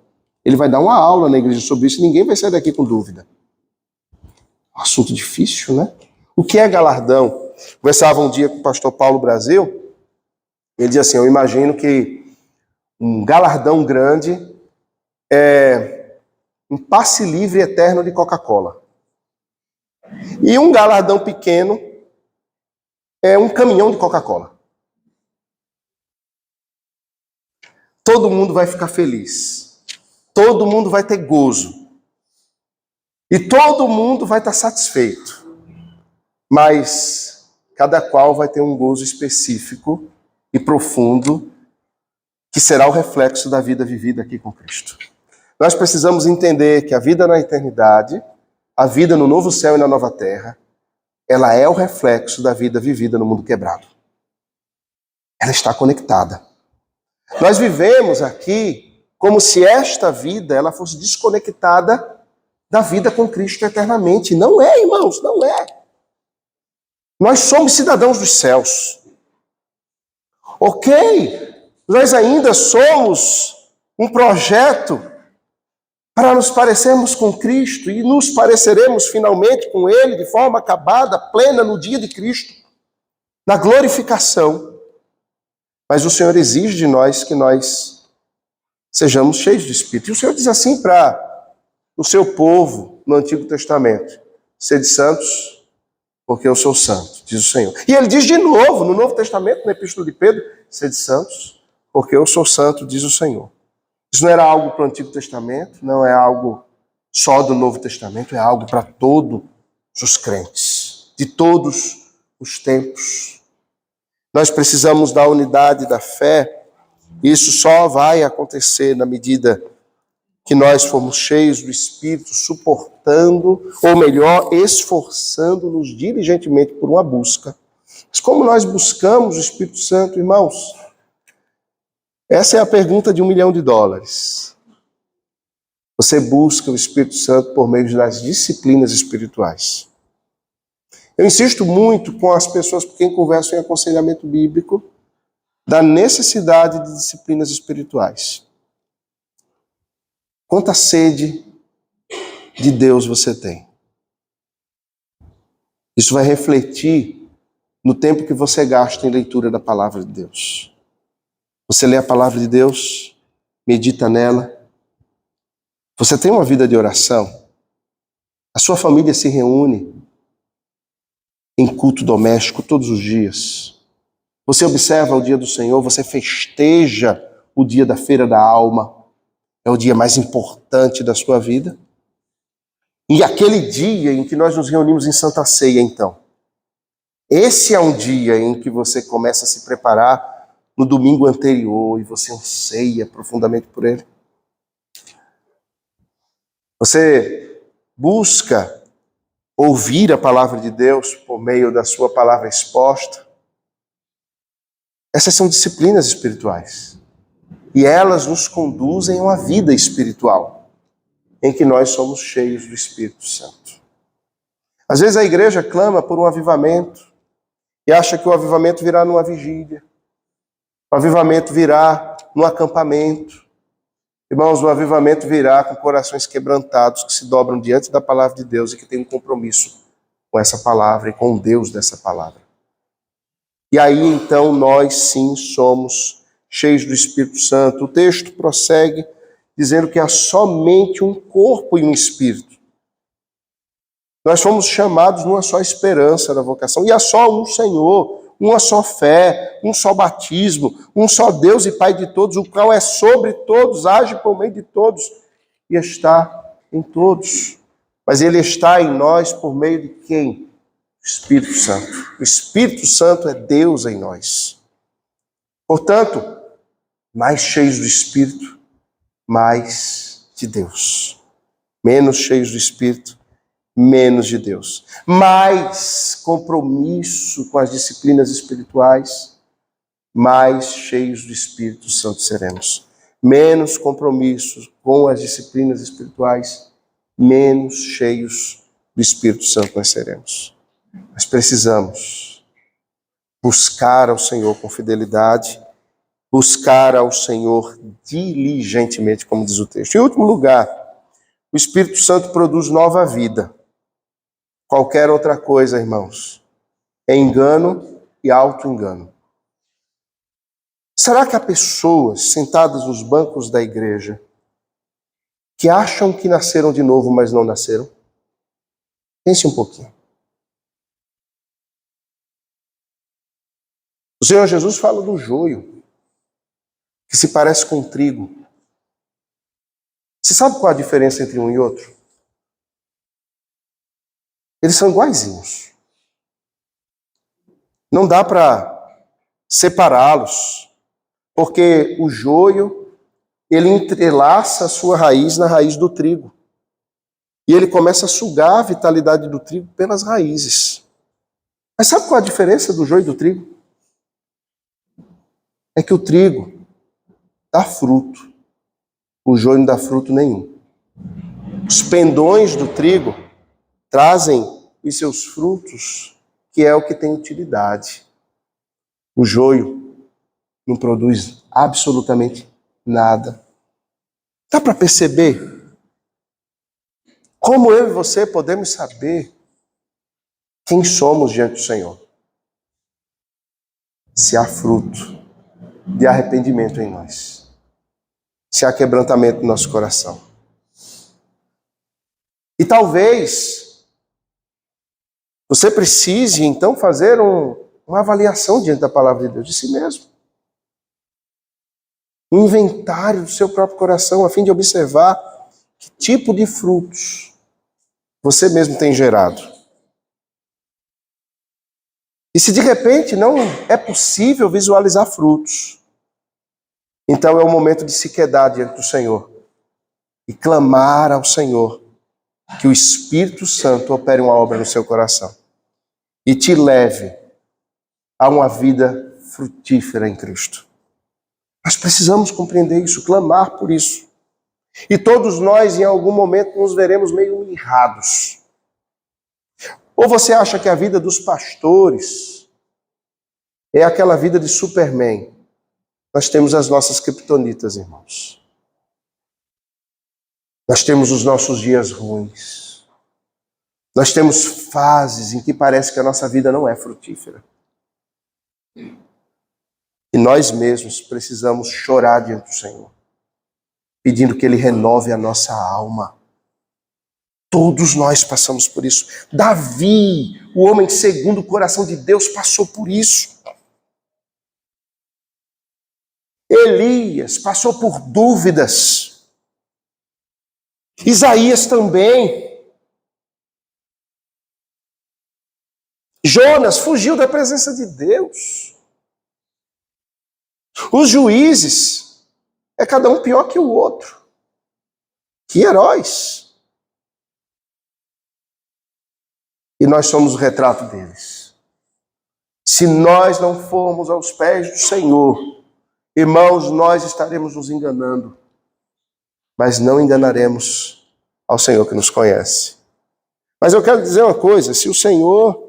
Ele vai dar uma aula na igreja sobre isso e ninguém vai sair daqui com dúvida. Um assunto difícil, né? O que é galardão? Conversava um dia com o pastor Paulo Brasil, ele dizia assim, eu imagino que um galardão grande é um passe livre eterno de Coca-Cola. E um galardão pequeno é um caminhão de Coca-Cola. Todo mundo vai ficar feliz. Todo mundo vai ter gozo. E todo mundo vai estar satisfeito. Mas cada qual vai ter um gozo específico e profundo que será o reflexo da vida vivida aqui com Cristo. Nós precisamos entender que a vida na eternidade, a vida no novo céu e na nova terra, ela é o reflexo da vida vivida no mundo quebrado. Ela está conectada. Nós vivemos aqui como se esta vida ela fosse desconectada da vida com Cristo eternamente. Não é, irmãos, não é. Nós somos cidadãos dos céus. Ok, nós ainda somos um projeto para nos parecermos com Cristo e nos pareceremos finalmente com Ele de forma acabada, plena no dia de Cristo, na glorificação. Mas o Senhor exige de nós que nós sejamos cheios de Espírito. E o Senhor diz assim para o seu povo no Antigo Testamento, sede santos, porque eu sou santo, diz o Senhor. E ele diz de novo, no Novo Testamento, na Epístola de Pedro, sede santos, porque eu sou santo, diz o Senhor. Isso não era algo para o Antigo Testamento, não é algo só do Novo Testamento, é algo para todos os crentes, de todos os tempos. Nós precisamos da unidade da fé, e isso só vai acontecer na medida que nós formos cheios do Espírito, suportando, ou melhor, esforçando-nos diligentemente por uma busca. Mas como nós buscamos o Espírito Santo, irmãos? Essa é a pergunta de $1 milhão. Você busca o Espírito Santo por meio das disciplinas espirituais. Eu insisto muito com as pessoas com quem converso em aconselhamento bíblico da necessidade de disciplinas espirituais. Quanta sede de Deus você tem? Isso vai refletir no tempo que você gasta em leitura da palavra de Deus. Você lê a palavra de Deus, medita nela. Você tem uma vida de oração. A sua família se reúne em culto doméstico todos os dias. Você observa o dia do Senhor, você festeja o dia da feira da alma. É o dia mais importante da sua vida. E aquele dia em que nós nos reunimos em Santa Ceia, então. Esse é um dia em que você começa a se preparar no domingo anterior e você anseia profundamente por ele. Você busca ouvir a palavra de Deus por meio da sua palavra exposta. Essas são disciplinas espirituais. E elas nos conduzem a uma vida espiritual, em que nós somos cheios do Espírito Santo. Às vezes a igreja clama por um avivamento e acha que o avivamento virá numa vigília. O avivamento virá num acampamento. Irmãos, o avivamento virá com corações quebrantados que se dobram diante da palavra de Deus e que têm um compromisso com essa palavra e com o Deus dessa palavra. E aí, então, nós sim somos cheios do Espírito Santo. O texto prossegue dizendo que há somente um corpo e um espírito. Nós fomos chamados numa só esperança da vocação. E há só um Senhor, uma só fé, um só batismo, um só Deus e Pai de todos, o qual é sobre todos, age por meio de todos e está em todos. Mas ele está em nós por meio de quem? O Espírito Santo. O Espírito Santo é Deus em nós. Portanto, mais cheios do Espírito, mais de Deus. Menos cheios do Espírito, menos de Deus. Mais compromisso com as disciplinas espirituais, mais cheios do Espírito Santo seremos. Menos compromisso com as disciplinas espirituais, menos cheios do Espírito Santo nós seremos. Nós precisamos buscar ao Senhor com fidelidade, buscar ao Senhor diligentemente, como diz o texto. Em último lugar, o Espírito Santo produz nova vida. Qualquer outra coisa, irmãos, é engano e auto-engano. Será que há pessoas sentadas nos bancos da igreja que acham que nasceram de novo, mas não nasceram? Pense um pouquinho. O Senhor Jesus fala do joio, que se parece com o trigo. Você sabe qual a diferença entre um e outro? Eles são iguaizinhos. Não dá para separá-los, porque o joio, ele entrelaça a sua raiz na raiz do trigo. E ele começa a sugar a vitalidade do trigo pelas raízes. Mas sabe qual a diferença do joio e do trigo? É que o trigo dá fruto, o joio não dá fruto nenhum. Os pendões do trigo trazem os seus frutos, que é o que tem utilidade. O joio não produz absolutamente nada. Dá para perceber? Como eu e você podemos saber quem somos diante do Senhor? Se há fruto de arrependimento em nós. Se há quebrantamento no nosso coração. E talvez você precise, então, fazer uma avaliação diante da palavra de Deus, de si mesmo. Um inventário do seu próprio coração, a fim de observar que tipo de frutos você mesmo tem gerado. E se de repente não é possível visualizar frutos, então é o momento de se quedar diante do Senhor e clamar ao Senhor que o Espírito Santo opere uma obra no seu coração e te leve a uma vida frutífera em Cristo. Nós precisamos compreender isso, clamar por isso. E todos nós, em algum momento, nos veremos meio mirrados. Ou você acha que a vida dos pastores é aquela vida de Superman? Nós temos as nossas criptonitas, irmãos. Nós temos os nossos dias ruins. Nós temos fases em que parece que a nossa vida não é frutífera. E nós mesmos precisamos chorar diante do Senhor, pedindo que Ele renove a nossa alma. Todos nós passamos por isso. Davi, o homem segundo o coração de Deus, passou por isso. Elias passou por dúvidas. Isaías também. Jonas fugiu da presença de Deus. Os juízes, é cada um pior que o outro. Que heróis. E nós somos o retrato deles. Se nós não formos aos pés do Senhor, irmãos, nós estaremos nos enganando, mas não enganaremos ao Senhor que nos conhece. Mas eu quero dizer uma coisa, se o Senhor,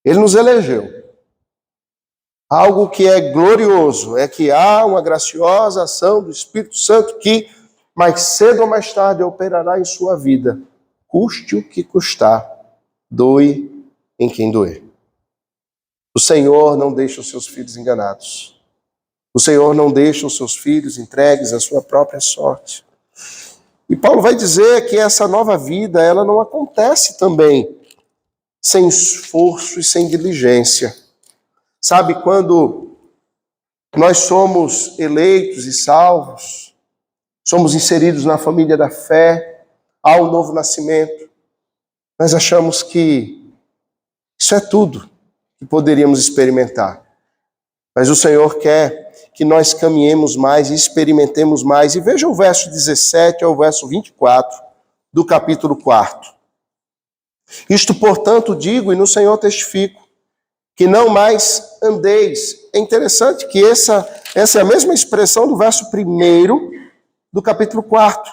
Ele nos elegeu, algo que é glorioso é que há uma graciosa ação do Espírito Santo que mais cedo ou mais tarde operará em sua vida, custe o que custar, doe em quem doer. O Senhor não deixa os seus filhos enganados. O Senhor não deixa os seus filhos entregues à sua própria sorte. E Paulo vai dizer que essa nova vida, ela não acontece também sem esforço e sem diligência. Sabe, quando nós somos eleitos e salvos, somos inseridos na família da fé, há um novo nascimento, nós achamos que isso é tudo que poderíamos experimentar. Mas o Senhor quer que nós caminhemos mais e experimentemos mais. E veja o verso 17 ao verso 24 do capítulo 4. Isto, portanto, digo e no Senhor testifico, que não mais andeis. É interessante que essa é a mesma expressão do verso 1 do capítulo 4.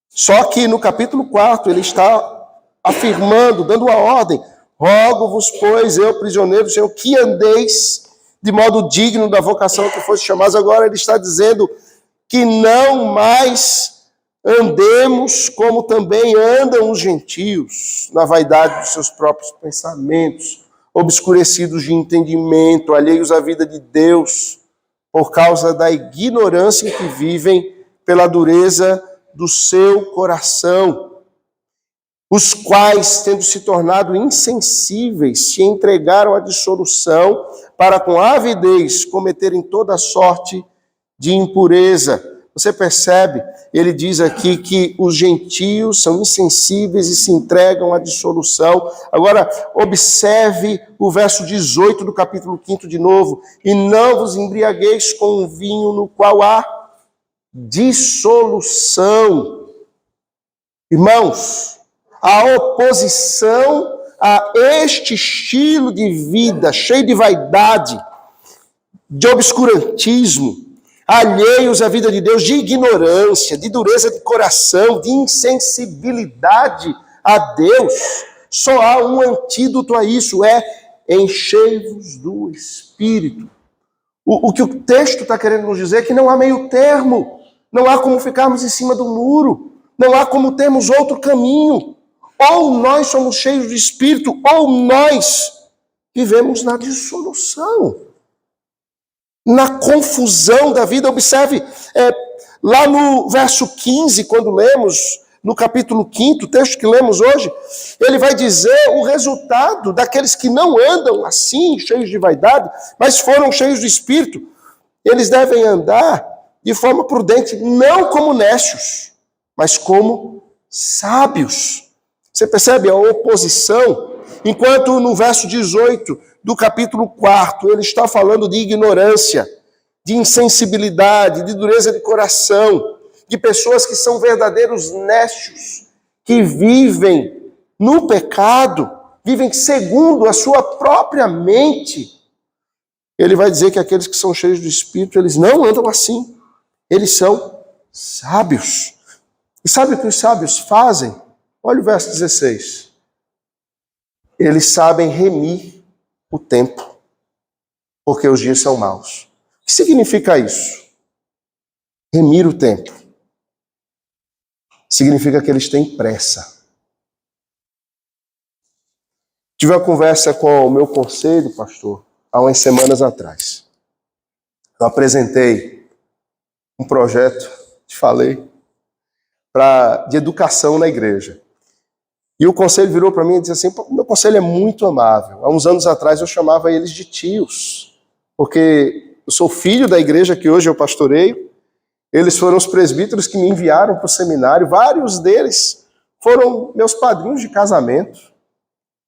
Só que no capítulo 4 ele está afirmando, dando a ordem: rogo-vos, pois, eu, prisioneiro do Senhor, que andeis de modo digno da vocação que fosse chamados. Agora ele está dizendo que não mais andemos como também andam os gentios, na vaidade dos seus próprios pensamentos, obscurecidos de entendimento, alheios à vida de Deus, por causa da ignorância em que vivem, pela dureza do seu coração, os quais, tendo se tornado insensíveis, se entregaram à dissolução, para com avidez cometerem toda sorte de impureza. Você percebe? Ele diz aqui que os gentios são insensíveis e se entregam à dissolução. Agora, observe o verso 18 do capítulo 5 de novo. E não vos embriagueis com um vinho no qual há dissolução. Irmãos, a oposição a este estilo de vida cheio de vaidade, de obscurantismo, alheios à vida de Deus, de ignorância, de dureza de coração, de insensibilidade a Deus, só há um antídoto a isso, é enchei-vos do Espírito. O que o texto está querendo nos dizer é que não há meio termo, não há como ficarmos em cima do muro, não há como termos outro caminho. Ou nós somos cheios de Espírito, ou nós vivemos na dissolução, na confusão da vida. Observe, lá no verso 15, quando lemos, no capítulo 5, o texto que lemos hoje, ele vai dizer o resultado daqueles que não andam assim, cheios de vaidade, mas foram cheios de Espírito. Eles devem andar de forma prudente, não como necios, mas como sábios. Você percebe a oposição? Enquanto no verso 18 do capítulo 4, ele está falando de ignorância, de insensibilidade, de dureza de coração, de pessoas que são verdadeiros nécios, que vivem no pecado, vivem segundo a sua própria mente. Ele vai dizer que aqueles que são cheios do Espírito, eles não andam assim. Eles são sábios. E sabe o que os sábios fazem? Olha o verso 16. Eles sabem remir o tempo, porque os dias são maus. O que significa isso? Remir o tempo. Significa que eles têm pressa. Tive uma conversa com o meu conselho, pastor, há umas semanas atrás. Eu apresentei um projeto, te falei, de educação na igreja. E o conselho virou para mim e disse assim, o meu conselho é muito amável. Há uns anos atrás eu chamava eles de tios, porque eu sou filho da igreja que hoje eu pastoreio. Eles foram os presbíteros que me enviaram para o seminário. Vários deles foram meus padrinhos de casamento,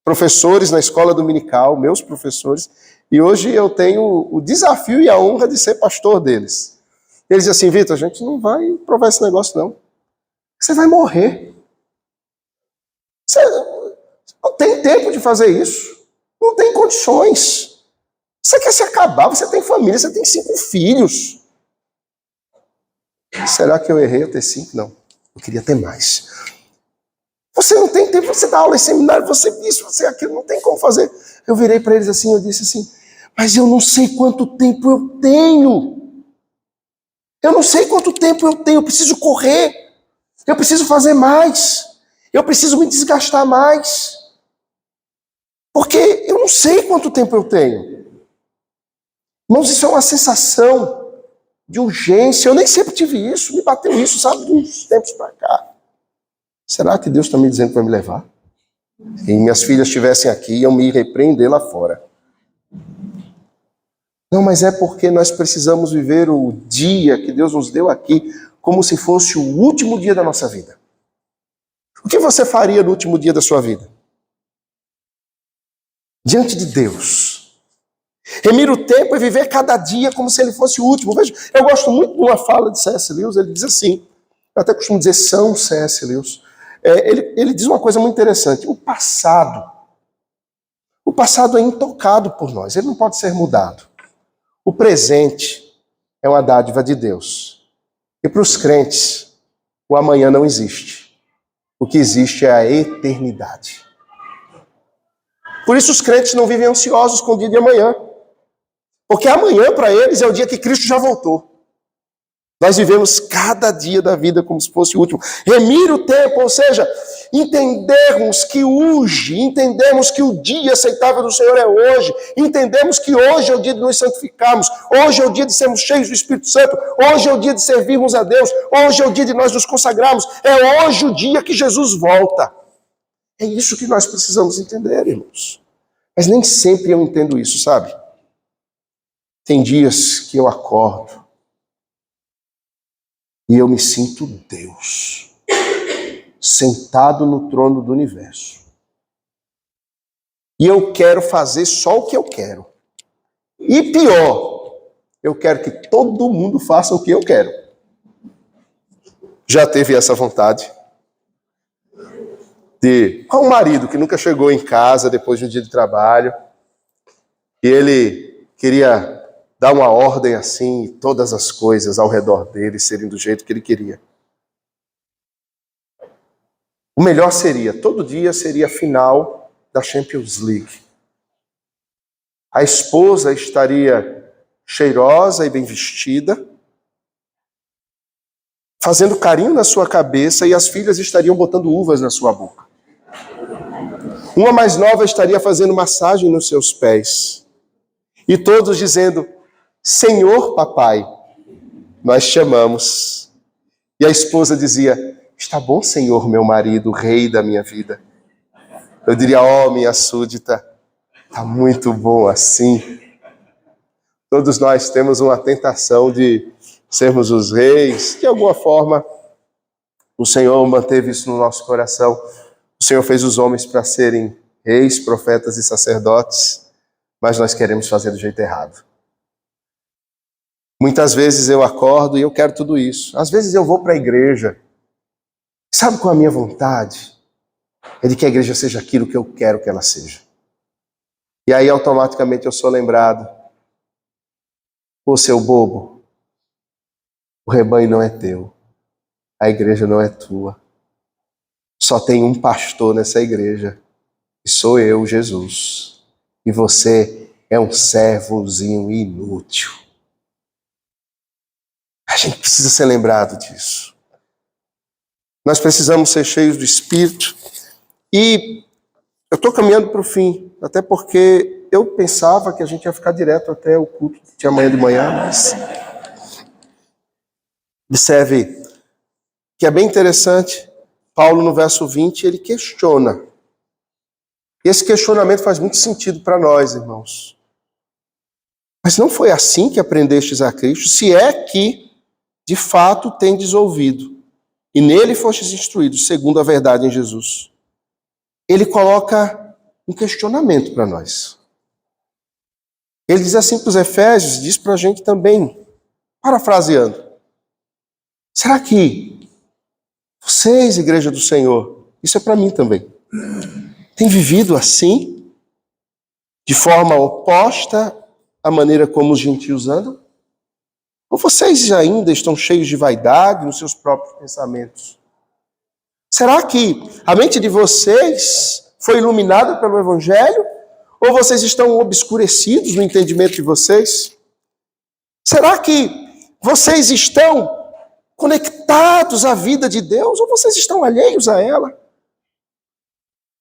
professores na escola dominical, meus professores. E hoje eu tenho o desafio e a honra de ser pastor deles. Eles dizem assim, Vitor, a gente não vai provar esse negócio não. Você vai morrer. Você não tem tempo de fazer isso. Não tem condições. Você quer se acabar, você tem família, você tem 5 filhos. Será que eu errei a ter 5? Não. Eu queria ter mais. Você não tem tempo, você dá aula em seminário, você isso, você aquilo, não tem como fazer. Eu virei para eles assim, eu disse assim, mas eu não sei quanto tempo eu tenho. Eu não sei quanto tempo eu tenho, eu preciso correr. Eu preciso fazer mais. Eu preciso me desgastar mais. Porque eu não sei quanto tempo eu tenho. Irmãos, isso é uma sensação de urgência. Eu nem sempre tive isso, me bateu isso, sabe, de uns tempos para cá. Será que Deus está me dizendo para me levar? E minhas filhas estivessem aqui, iam me repreender lá fora. Não, mas é porque nós precisamos viver o dia que Deus nos deu aqui como se fosse o último dia da nossa vida. O que você faria no último dia da sua vida? Diante de Deus. Remir o tempo e viver cada dia como se ele fosse o último. Veja, eu gosto muito de uma fala de C.S. Lewis, ele diz assim, eu até costumo dizer São C.S. Lewis, ele diz uma coisa muito interessante, o passado é intocado por nós, ele não pode ser mudado. O presente é uma dádiva de Deus. E para os crentes, o amanhã não existe. O que existe é a eternidade. Por isso os crentes não vivem ansiosos com o dia de amanhã. Porque amanhã para eles é o dia que Cristo já voltou. Nós vivemos cada dia da vida como se fosse o último. Remir o tempo, ou seja, entendermos que hoje, entendemos que o dia aceitável do Senhor é hoje, entendemos que hoje é o dia de nos santificarmos, hoje é o dia de sermos cheios do Espírito Santo, hoje é o dia de servirmos a Deus, hoje é o dia de nós nos consagrarmos, é hoje o dia que Jesus volta. É isso que nós precisamos entender, irmãos. Mas nem sempre eu entendo isso, sabe? Tem dias que eu acordo e eu me sinto Deus, sentado no trono do universo. E eu quero fazer só o que eu quero. E pior, eu quero que todo mundo faça o que eu quero. Já teve essa vontade? Há um marido que nunca chegou em casa depois de um dia de trabalho e ele queria dar uma ordem assim e todas as coisas ao redor dele serem do jeito que ele queria. O melhor seria, todo dia seria a final da Champions League. A esposa estaria cheirosa e bem vestida, fazendo carinho na sua cabeça e as filhas estariam botando uvas na sua boca. Uma mais nova estaria fazendo massagem nos seus pés. E todos dizendo, Senhor papai, nós te amamos. E a esposa dizia, está bom, Senhor, meu marido, rei da minha vida. Eu diria, minha súdita, está muito bom assim. Todos nós temos uma tentação de sermos os reis. De alguma forma, o Senhor manteve isso no nosso coração. O Senhor fez os homens para serem reis, profetas e sacerdotes, mas nós queremos fazer do jeito errado. Muitas vezes eu acordo e eu quero tudo isso. Às vezes eu vou para a igreja. Sabe qual é a minha vontade? É de que a igreja seja aquilo que eu quero que ela seja. E aí automaticamente eu sou lembrado. Ô seu bobo, o rebanho não é teu. A igreja não é tua. Só tem um pastor nessa igreja. E sou eu, Jesus. E você é um servozinho inútil. A gente precisa ser lembrado disso. Nós precisamos ser cheios do Espírito. E eu estou caminhando para o fim. até porque eu pensava que a gente ia ficar direto até o culto de amanhã de manhã, mas... Observe que é bem interessante, Paulo no verso 20, ele questiona. E esse questionamento faz muito sentido para nós, irmãos. Mas não foi assim que aprendestes a Cristo, se é que, de fato, tendes ouvido, e nele fostes instruídos, segundo a verdade em Jesus. Ele coloca um questionamento para nós. Ele diz assim para os Efésios, diz para a gente também, parafraseando. Será que vocês, igreja do Senhor, isso é para mim também, têm vivido assim, de forma oposta à maneira como os gentios andam? Ou vocês ainda estão cheios de vaidade nos seus próprios pensamentos? Será que a mente de vocês foi iluminada pelo Evangelho? Ou vocês estão obscurecidos no entendimento de vocês? Será que vocês estão conectados à vida de Deus ou vocês estão alheios a ela?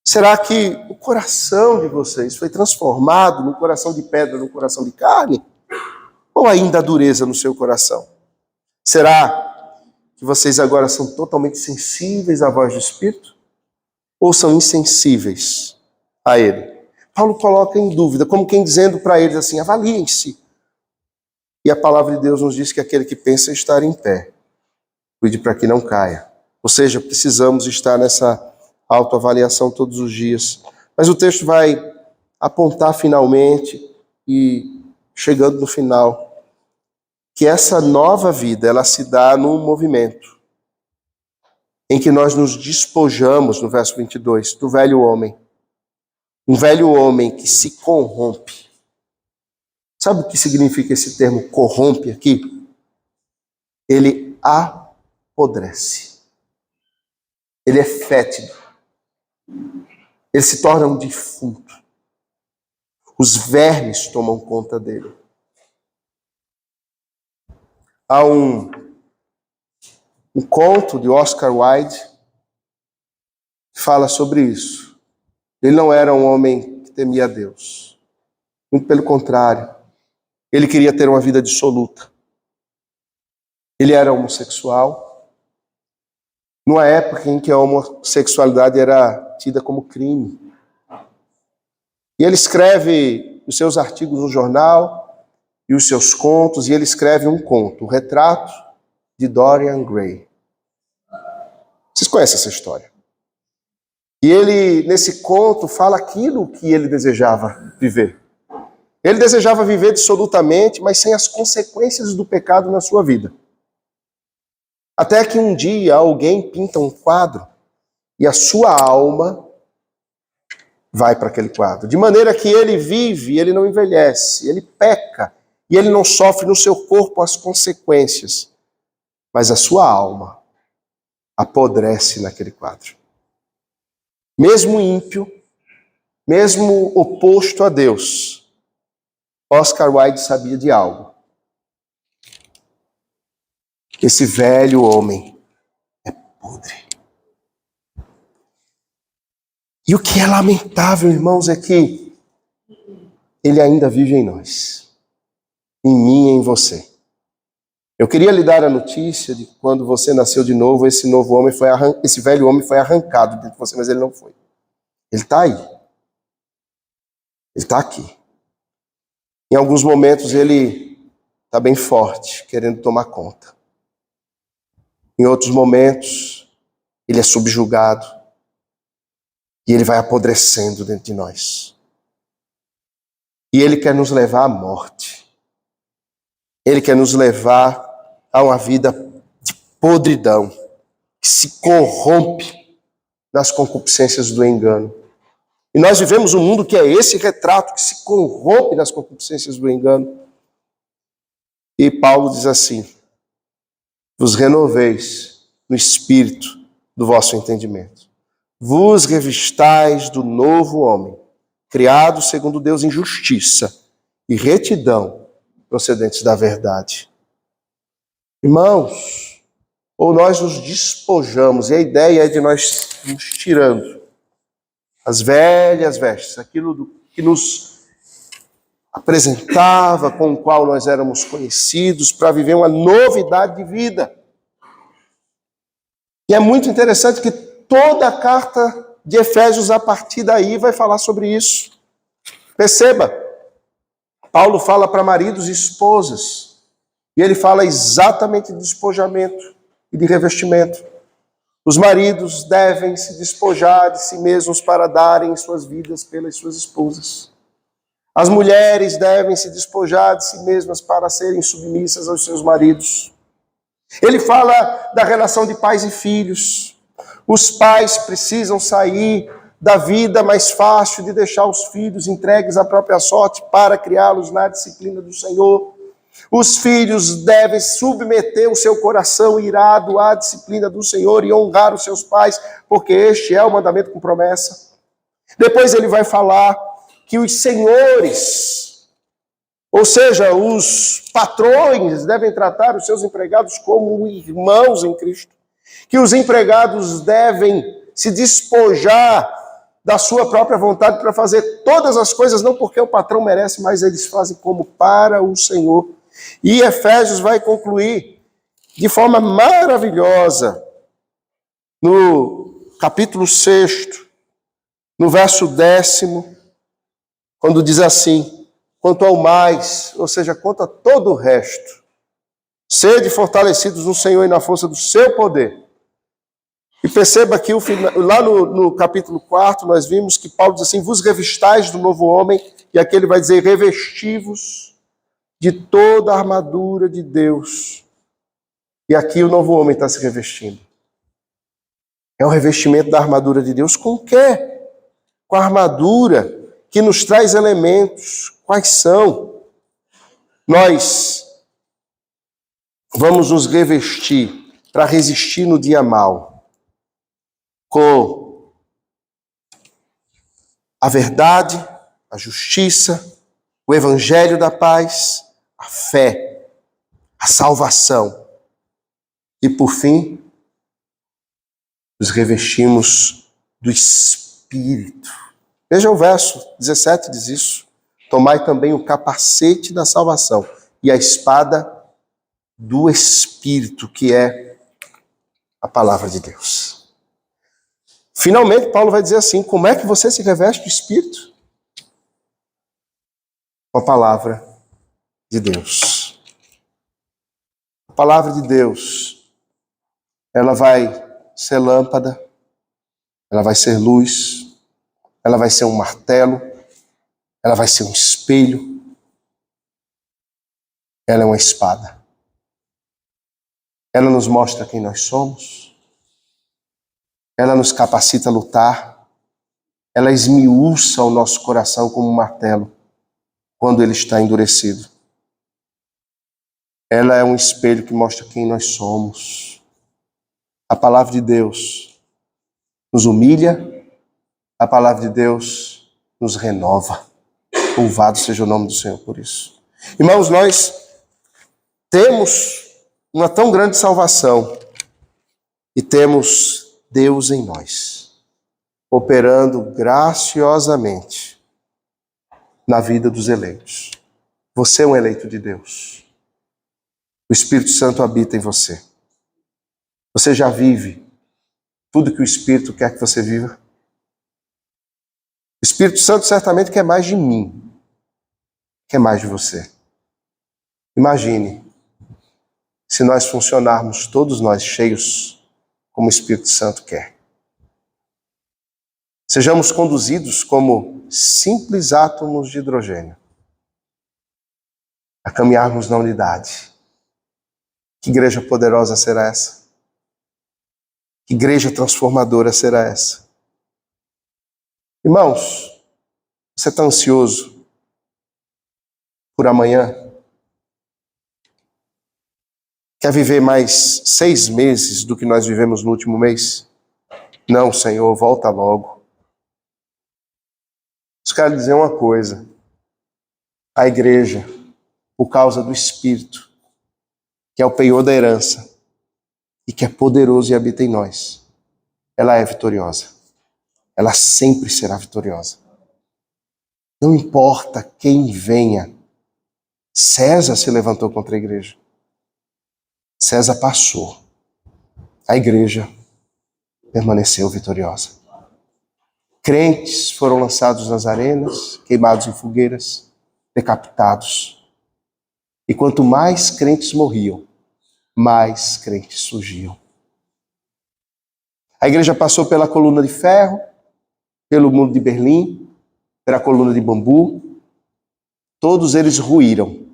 Será que o coração de vocês foi transformado num coração de pedra, num coração de carne? Ou ainda há dureza no seu coração? Será que vocês agora são totalmente sensíveis à voz do Espírito? Ou são insensíveis a Ele? Paulo coloca em dúvida, como quem dizendo para eles assim, avaliem-se. E a palavra de Deus nos diz que aquele que pensa estar em pé, cuide para que não caia. Ou seja, precisamos estar nessa autoavaliação todos os dias. Mas o texto vai apontar finalmente, e chegando no final, que essa nova vida, ela se dá num movimento em que nós nos despojamos, no verso 22, do velho homem. Um velho homem que se corrompe. Sabe o que significa esse termo corrompe aqui? Ele apodrece. Ele é fétido. Ele se torna um defunto. Os vermes tomam conta dele. Há um conto de Oscar Wilde que fala sobre isso. Ele não era um homem que temia a Deus. Muito pelo contrário. Ele queria ter uma vida dissoluta. Ele era homossexual. Numa época em que a homossexualidade era tida como crime. E ele escreve os seus artigos no jornal e os seus contos, e ele escreve um conto, o Retrato de Dorian Gray. Vocês conhecem essa história? E ele, nesse conto, fala aquilo que ele desejava viver. Ele desejava viver dissolutamente, mas sem as consequências do pecado na sua vida. Até que um dia alguém pinta um quadro e a sua alma vai para aquele quadro. De maneira que ele vive, ele não envelhece, ele peca e ele não sofre no seu corpo as consequências. Mas a sua alma apodrece naquele quadro. Mesmo ímpio, mesmo oposto a Deus, Oscar Wilde sabia de algo. Esse velho homem é podre. E o que é lamentável, irmãos, é que ele ainda vive em nós. Em mim e em você. Eu queria lhe dar a notícia de que quando você nasceu de novo, esse velho homem foi arrancado dentro de você, mas ele não foi. Ele está aí. Ele está aqui. Em alguns momentos ele está bem forte, querendo tomar conta. Em outros momentos, ele é subjugado. E ele vai apodrecendo dentro de nós. E ele quer nos levar à morte. Ele quer nos levar a uma vida de podridão, que se corrompe nas concupiscências do engano. E nós vivemos um mundo que é esse retrato, que se corrompe nas concupiscências do engano. E Paulo diz assim, vos renoveis no espírito do vosso entendimento. Vos revistais do novo homem, criado segundo Deus em justiça e retidão, procedentes da verdade. Irmãos, ou nós nos despojamos, e a ideia é de nós nos tirando as velhas vestes, aquilo que nos apresentava, com o qual nós éramos conhecidos, para viver uma novidade de vida. E é muito interessante que toda a carta de Efésios, a partir daí, vai falar sobre isso. Perceba, Paulo fala para maridos e esposas, e ele fala exatamente de despojamento e de revestimento. Os maridos devem se despojar de si mesmos para darem suas vidas pelas suas esposas. As mulheres devem se despojar de si mesmas para serem submissas aos seus maridos. Ele fala da relação de pais e filhos. Os pais precisam sair da vida mais fácil de deixar os filhos entregues à própria sorte para criá-los na disciplina do Senhor. Os filhos devem submeter o seu coração irado à disciplina do Senhor e honrar os seus pais, porque este é o mandamento com promessa. Depois ele vai falar que os senhores, ou seja, os patrões, devem tratar os seus empregados como irmãos em Cristo. Que os empregados devem se despojar da sua própria vontade para fazer todas as coisas, não porque o patrão merece, mas eles fazem como para o Senhor. E Efésios vai concluir de forma maravilhosa, no capítulo 6, no verso 10, quando diz assim: quanto ao mais, ou seja, quanto a todo o resto, sede fortalecidos no Senhor e na força do seu poder. E perceba que lá no capítulo 4, nós vimos que Paulo diz assim: vos revistais do novo homem, e aqui ele vai dizer: revestivos de toda a armadura de Deus. E aqui o novo homem está se revestindo. É o revestimento da armadura de Deus com o quê? Com a armadura que nos traz elementos. Quais são? Nós vamos nos revestir para resistir no dia mau com a verdade, a justiça, o evangelho da paz, a fé, a salvação. E por fim, nos revestimos do Espírito. Veja o verso 17, diz isso: tomai também o capacete da salvação e a espada do Espírito, que é a palavra de Deus. Finalmente, Paulo vai dizer assim: como é que você se reveste do Espírito? Com a palavra de Deus. A palavra de Deus, ela vai ser lâmpada, ela vai ser luz, ela vai ser um martelo, ela vai ser um espelho, ela é uma espada. Ela nos mostra quem nós somos, ela nos capacita a lutar, ela esmiuça o nosso coração como um martelo quando ele está endurecido. Ela é um espelho que mostra quem nós somos. A palavra de Deus nos humilha, a palavra de Deus nos renova. Louvado seja o nome do Senhor por isso. Irmãos, nós temos uma tão grande salvação e temos Deus em nós, operando graciosamente na vida dos eleitos. Você é um eleito de Deus. O Espírito Santo habita em você. Você já vive tudo que o Espírito quer que você viva? O Espírito Santo certamente quer mais de mim, quer mais de você. Imagine se nós funcionarmos, todos nós, cheios como o Espírito Santo quer. Sejamos conduzidos como simples átomos de hidrogênio a caminharmos na unidade. Que igreja poderosa será essa? Que igreja transformadora será essa? Irmãos, você está ansioso por amanhã? Quer viver mais 6 meses do que nós vivemos no último mês? Não, Senhor, volta logo. Eu quero dizer uma coisa. A igreja, por causa do Espírito, que é o penhor da herança e que é poderoso e habita em nós, ela é vitoriosa. Ela sempre será vitoriosa. Não importa quem venha. César se levantou contra a igreja. César passou. A igreja permaneceu vitoriosa. Crentes foram lançados nas arenas, queimados em fogueiras, decapitados. E quanto mais crentes morriam, mais crentes surgiam. A igreja passou pela coluna de ferro, pelo muro de Berlim, pela coluna de bambu. Todos eles ruíram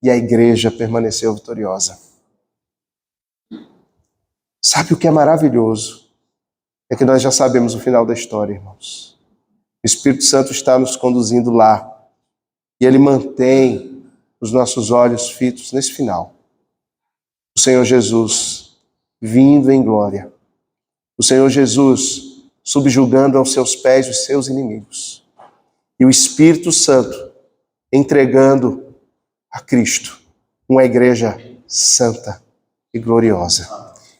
e a igreja permaneceu vitoriosa. Sabe o que é maravilhoso? É que nós já sabemos o final da história, irmãos. O Espírito Santo está nos conduzindo lá. E Ele mantém os nossos olhos fitos nesse final. O Senhor Jesus vindo em glória. O Senhor Jesus subjugando aos seus pés os seus inimigos. E o Espírito Santo entregando a Cristo uma igreja santa e gloriosa.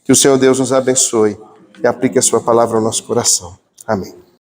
Que o Senhor Deus nos abençoe e aplique a sua palavra ao nosso coração. Amém.